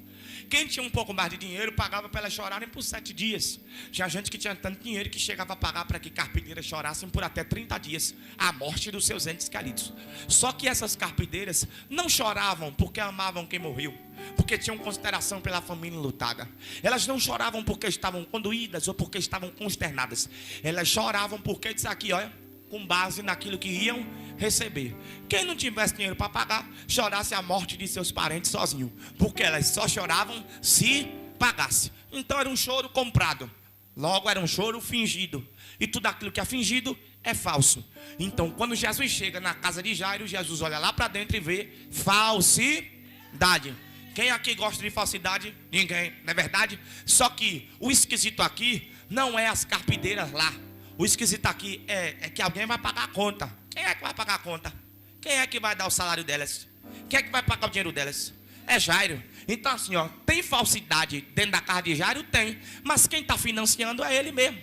Quem tinha um pouco mais de dinheiro pagava para elas chorarem por 7 dias. Tinha gente que tinha tanto dinheiro que chegava a pagar para que carpideiras chorassem por até 30 dias a morte dos seus entes queridos. Só que essas carpideiras não choravam porque amavam quem morreu, porque tinham consideração pela família enlutada. Elas não choravam porque estavam condoídas ou porque estavam consternadas. Elas choravam porque, diz aqui, olha, com base naquilo que iam receber. Quem não tivesse dinheiro para pagar, chorasse a morte de seus parentes sozinho, porque elas só choravam se pagasse. Então era um choro comprado, logo era um choro fingido, e tudo aquilo que é fingido é falso. Então quando Jesus chega na casa de Jairo, Jesus olha lá para dentro e vê falsidade. Quem aqui gosta de falsidade? Ninguém, não é verdade? Só que o esquisito aqui não é as carpideiras lá. O esquisito aqui é que alguém vai pagar a conta. Quem é que vai pagar a conta? Quem é que vai dar o salário delas? Quem é que vai pagar o dinheiro delas? É Jairo. Então assim, ó, tem falsidade dentro da casa de Jairo? Tem. Mas quem está financiando é ele mesmo.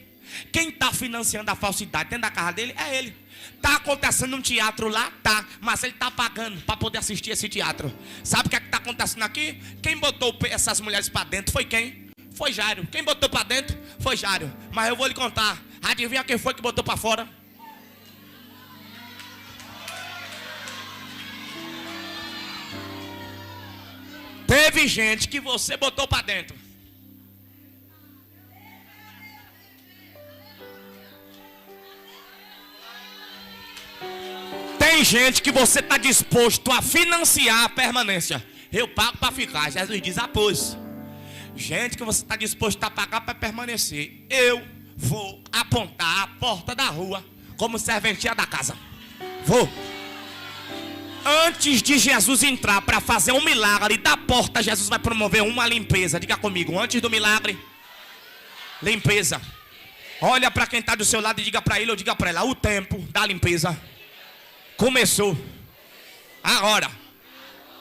Quem está financiando a falsidade dentro da casa dele é ele. Está acontecendo um teatro lá? Tá. Mas ele está pagando para poder assistir esse teatro. Sabe o que está acontecendo aqui? Quem botou essas mulheres para dentro foi quem? Foi Jairo. Quem botou para dentro foi Jairo. Mas eu vou lhe contar. Adivinha quem foi que botou para fora? Teve gente que você botou para dentro. Tem gente que você está disposto a financiar a permanência. Eu pago para ficar. Jesus diz, após. Gente que você está disposto a pagar para permanecer. Eu vou apontar a porta da rua como serventia da casa. Vou. Antes de Jesus entrar para fazer um milagre da porta, Jesus vai promover uma limpeza. Diga comigo, antes do milagre, limpeza. Olha para quem está do seu lado e diga para ele ou diga para ela, o tempo da limpeza começou. Agora.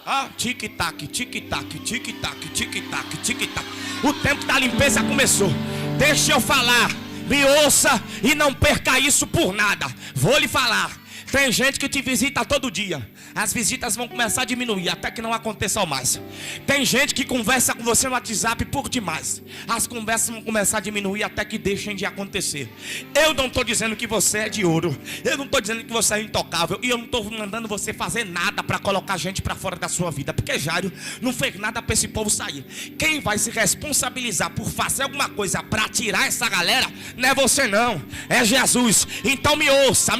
Ah, tic-tac, tic-tac, tic-tac, tic-tac, tic-tac. O tempo da limpeza começou. Deixa eu falar. Me ouça e não perca isso por nada. Vou lhe falar. Tem gente que te visita todo dia. As visitas vão começar a diminuir até que não aconteça mais. Tem gente que conversa com você no WhatsApp por demais. As conversas vão começar a diminuir até que deixem de acontecer. Eu não estou dizendo que você é de ouro. Eu não estou dizendo que você é intocável. E eu não estou mandando você fazer nada para colocar gente para fora da sua vida. Porque Jairo não fez nada para esse povo sair. Quem vai se responsabilizar por fazer alguma coisa para tirar essa galera não é você não, é Jesus. Então me ouça,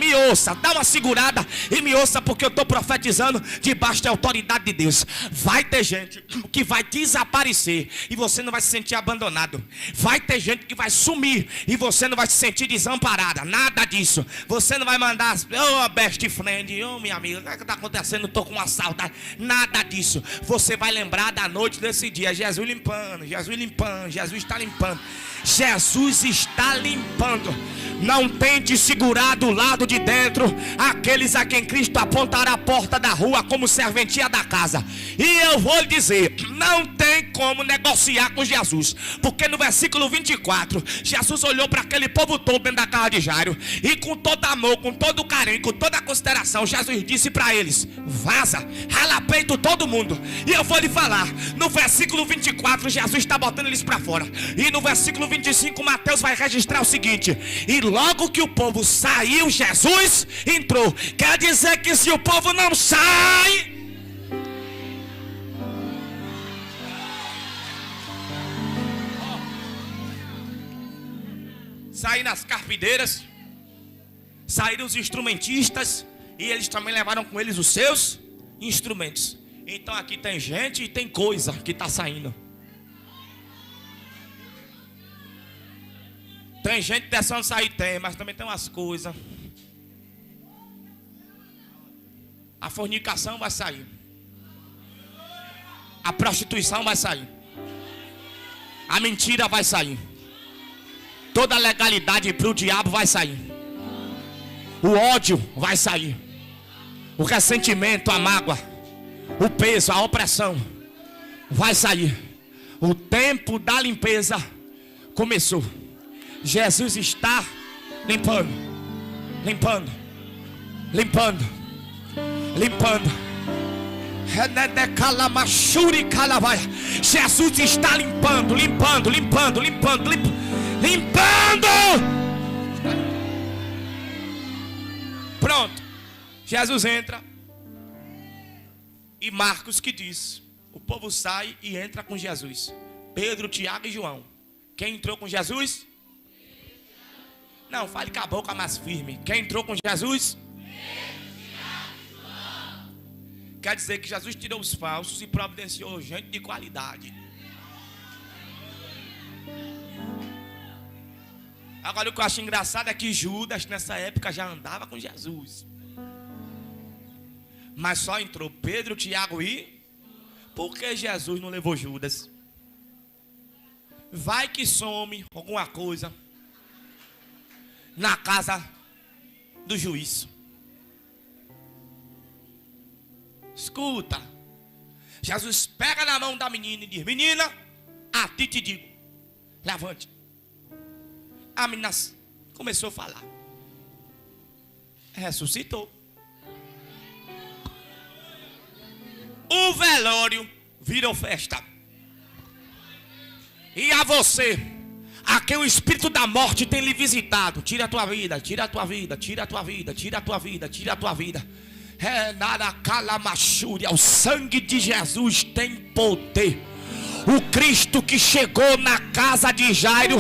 dá uma segurada e me ouça, porque eu estou profetizando debaixo da autoridade de Deus. Vai ter gente que vai desaparecer e você não vai se sentir abandonado. Vai ter gente que vai sumir e você não vai se sentir desamparada. Nada disso. Você não vai mandar, oh best friend, oh minha amiga, o que está acontecendo? Estou com uma saudade. Nada disso. Você vai lembrar da noite desse dia. Jesus limpando, Jesus limpando, Jesus está limpando. Jesus está limpando. Não tente segurar do lado de dentro aqueles a quem Cristo apontará a porta da rua como serventia da casa. E eu vou lhe dizer, não tem como negociar com Jesus, porque no versículo 24 Jesus olhou para aquele povo todo dentro da casa de Jairo e com todo amor, com todo carinho, com toda consideração, Jesus disse para eles, vaza, rala peito todo mundo. E eu vou lhe falar, no versículo 24 Jesus está botando eles para fora, e no versículo 25 Mateus vai registrar o seguinte, e logo que o povo saiu, Jesus entrou. Quer dizer que se o povo não sai, saíram as carpideiras, saíram os instrumentistas, e eles também levaram com eles os seus instrumentos. Então aqui tem gente e tem coisa que está saindo. Tem gente deixando sair, tem, mas também tem umas coisas. A fornicação vai sair. A prostituição vai sair. A mentira vai sair. Toda a legalidade para o diabo vai sair. O ódio vai sair. O ressentimento, a mágoa, o peso, a opressão vai sair. O tempo da limpeza começou. Jesus está limpando, limpando, limpando, limpando. Jesus está limpando, limpando, limpando, limpando, limpando. Pronto. Jesus entra. E Marcos que diz, o povo sai e entra com Jesus. Pedro, Tiago e João. Quem entrou com Jesus? Não, fale com a boca mais firme. Quem entrou com Jesus? Quer dizer que Jesus tirou os falsos e providenciou gente de qualidade. Agora o que eu acho engraçado é que Judas nessa época já andava com Jesus. Mas só entrou Pedro, Tiago e... Por que Jesus não levou Judas? Vai que some alguma coisa na casa do juiz. Escuta, Jesus pega na mão da menina e diz: menina, a ti te digo, levante. A menina começou a falar, ressuscitou. O velório virou festa. E a você, a quem o espírito da morte tem lhe visitado, tira a tua vida, tira a tua vida, tira a tua vida, tira a tua vida, tira a tua vida. O sangue de Jesus tem poder. O Cristo que chegou na casa de Jairo,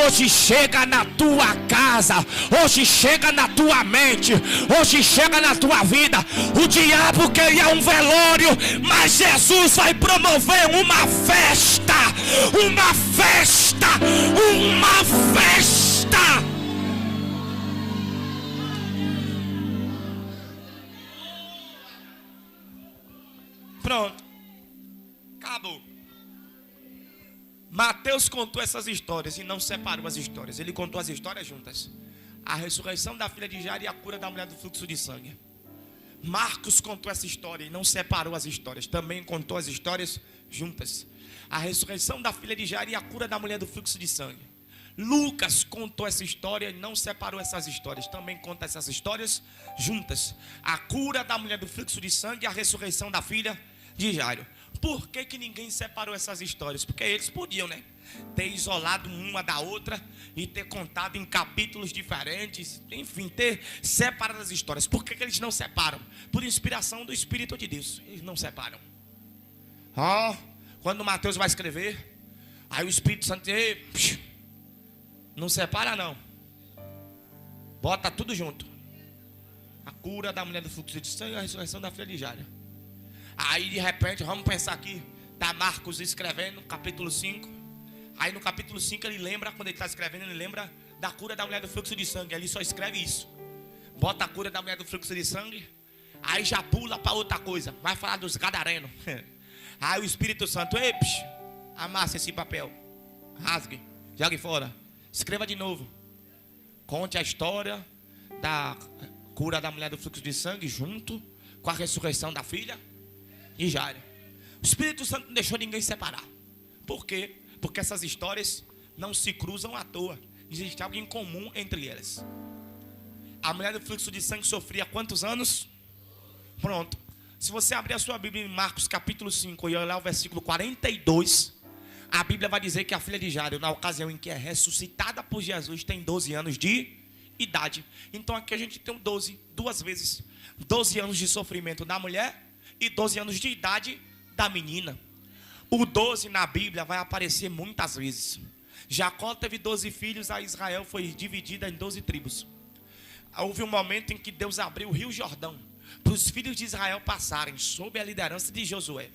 hoje chega na tua casa, hoje chega na tua mente, hoje chega na tua vida. O diabo queria um velório, mas Jesus vai promover uma festa, uma festa, uma festa. Pronto, acabou. Mateus contou essas histórias e não separou as histórias. Ele contou as histórias juntas. A ressurreição da filha de Jairo e a cura da mulher do fluxo de sangue. Marcos contou essa história e não separou as histórias. Também contou as histórias juntas. A ressurreição da filha de Jairo e a cura da mulher do fluxo de sangue. Lucas contou essa história e não separou essas histórias. Também conta essas histórias juntas. A cura da mulher do fluxo de sangue e a ressurreição da filha de Jairo. Por que ninguém separou essas histórias? Porque eles podiam, né? Ter isolado uma da outra e ter contado em capítulos diferentes. Enfim, ter separado as histórias. Por que eles não separam? Por inspiração do Espírito de Deus. Eles não separam. Quando Mateus vai escrever, aí o Espírito Santo diz: não separa não. Bota tudo junto. A cura da mulher do fluxo de sangue e a ressurreição da filha de Jairo. Aí de repente, vamos pensar aqui, está Marcos escrevendo, capítulo 5. Aí no capítulo 5 ele lembra, quando ele está escrevendo, ele lembra da cura da mulher do fluxo de sangue. Ele só escreve isso. Bota a cura da mulher do fluxo de sangue. Aí já pula para outra coisa. Vai falar dos gadarenos. Aí o Espírito Santo: ei, amassa esse papel. Rasgue, jogue fora. Escreva de novo. Conte a história da cura da mulher do fluxo de sangue junto com a ressurreição da filha e Jairo. O Espírito Santo não deixou ninguém separar. Por quê? Porque essas histórias não se cruzam à toa. Existe algo em comum entre elas. A mulher do fluxo de sangue sofria quantos anos? Pronto. Se você abrir a sua Bíblia em Marcos capítulo 5 e olhar o versículo 42, a Bíblia vai dizer que a filha de Jairo, na ocasião em que é ressuscitada por Jesus, tem 12 anos de idade. Então aqui a gente tem 12, duas vezes. 12 anos de sofrimento da mulher e 12 anos de idade da menina. O 12 na Bíblia vai aparecer muitas vezes. Jacó teve 12 filhos, a Israel foi dividida em 12 tribos. Houve um momento em que Deus abriu o rio Jordão para os filhos de Israel passarem sob a liderança de Josué.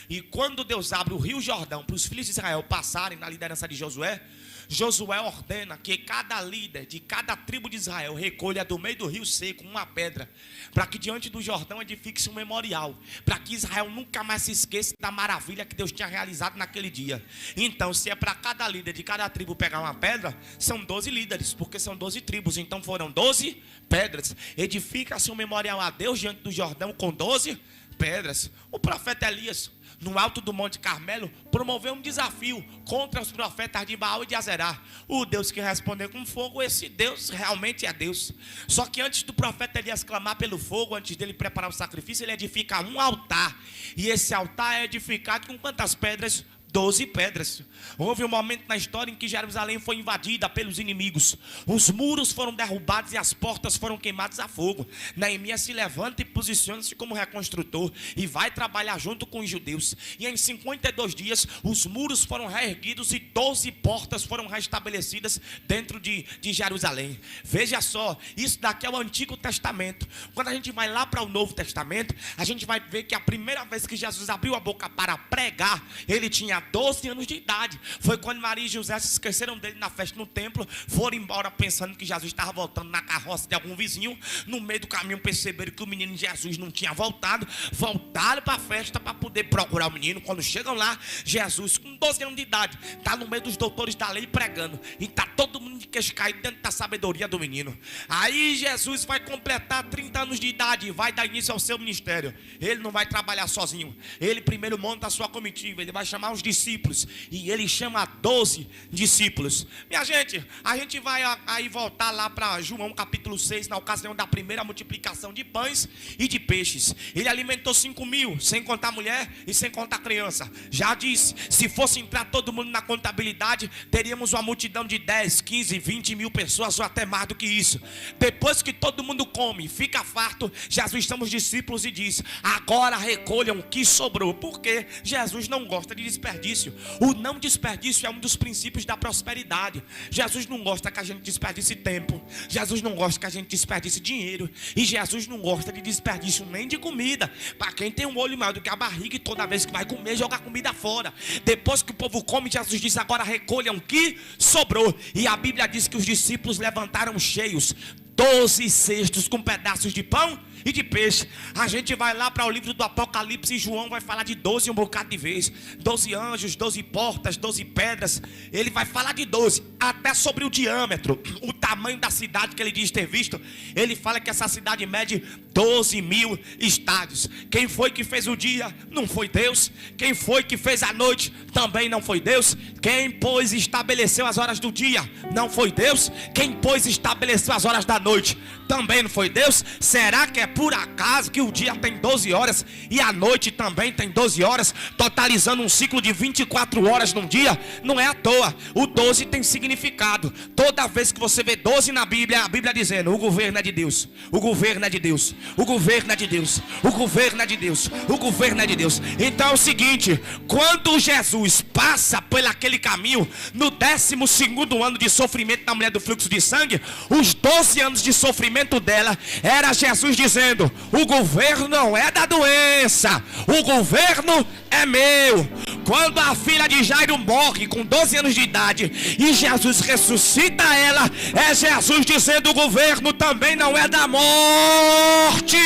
E quando Deus abre o rio Jordão para os filhos de Israel passarem na liderança de Josué, Josué ordena que cada líder de cada tribo de Israel recolha do meio do rio seco uma pedra, para que diante do Jordão edifique-se um memorial, para que Israel nunca mais se esqueça da maravilha que Deus tinha realizado naquele dia. Então, se é para cada líder de cada tribo pegar uma pedra, são 12 líderes, porque são 12 tribos, então foram 12 pedras. Edifica-se um memorial a Deus diante do Jordão com 12 pedras. O profeta Elias, no alto do Monte Carmelo, promoveu um desafio contra os profetas de Baal e de Azerá. O Deus que respondeu com fogo, esse Deus realmente é Deus. Só que antes do profeta Elias clamar pelo fogo, antes dele preparar o sacrifício, ele edifica um altar. E esse altar é edificado com quantas pedras? 12 pedras. Houve um momento na história em que Jerusalém foi invadida pelos inimigos. Os muros foram derrubados e as portas foram queimadas a fogo. Neemias se levanta e posiciona-se como reconstrutor e vai trabalhar junto com os judeus. E em 52 dias os muros foram reerguidos e 12 portas foram restabelecidas dentro de Jerusalém. Veja só, isso daqui é o Antigo Testamento. Quando a gente vai lá para o Novo Testamento, a gente vai ver que a primeira vez que Jesus abriu a boca para pregar, ele tinha 12 anos de idade. Foi quando Maria e José se esqueceram dele na festa no templo, foram embora pensando que Jesus estava voltando na carroça de algum vizinho. No meio do caminho perceberam que o menino Jesus não tinha voltado, voltaram para a festa para poder procurar o menino. Quando chegam lá, Jesus com 12 anos de idade está no meio dos doutores da lei pregando, e está todo mundo de queixo caído dentro da sabedoria do menino. Aí Jesus vai completar 30 anos de idade e vai dar início ao seu ministério. Ele não vai trabalhar sozinho, ele primeiro monta a sua comitiva, ele vai chamar os discípulos e ele chama 12 discípulos. Minha gente, a gente vai aí voltar lá para João capítulo 6, na ocasião da primeira multiplicação de pães e de peixes. Ele alimentou 5.000, sem contar mulher e sem contar criança. Já disse, se fosse entrar todo mundo na contabilidade, teríamos uma multidão de 10, 15, 20 mil pessoas ou até mais do que isso. Depois que todo mundo come, fica farto, Jesus chama os discípulos e diz: agora recolham o que sobrou. Porque Jesus não gosta de desperdício. O não desperdício é um dos princípios da prosperidade. Jesus não gosta que a gente desperdice tempo, Jesus não gosta que a gente desperdice dinheiro, e Jesus não gosta de desperdício nem de comida. Para quem tem um olho maior do que a barriga, e toda vez que vai comer, joga a comida fora. Depois que o povo come, Jesus diz: agora recolham o que sobrou. E a Bíblia diz que os discípulos levantaram cheios 12 cestos com pedaços de pão e de peixe. A gente vai lá para o livro do Apocalipse e João vai falar de 12 um bocado de vez. 12 anjos, 12 portas, 12 pedras. Ele vai falar de 12, até sobre o diâmetro, o tamanho da cidade que ele diz ter visto. Ele fala que essa cidade mede 12.000 estádios. Quem foi que fez o dia? Não foi Deus. Quem foi que fez a noite? Também não foi Deus. Quem, pois, estabeleceu as horas do dia? Não foi Deus. Quem, pois, estabeleceu as horas da noite? Também não foi Deus. Será que é por acaso que o dia tem 12 horas e a noite também tem 12 horas, totalizando um ciclo de 24 horas num dia? Não é à toa. O 12 tem significado. Toda vez que você vê 12 na Bíblia, a Bíblia dizendo: o governo é de Deus, o governo é de Deus, o governo é de Deus, o governo é de Deus, o governo é de Deus. Então é o seguinte: quando Jesus passa por aquele caminho, no 12º ano de sofrimento da mulher do fluxo de sangue, os 12 anos de sofrimento dela era Jesus dizendo: o governo não é da doença, o governo é meu. Quando a filha de Jairo morre com 12 anos de idade e Jesus ressuscita ela, é Jesus dizendo: o governo também não é da morte,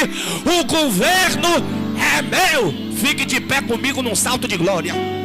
o governo é meu. Fique de pé comigo num salto de glória.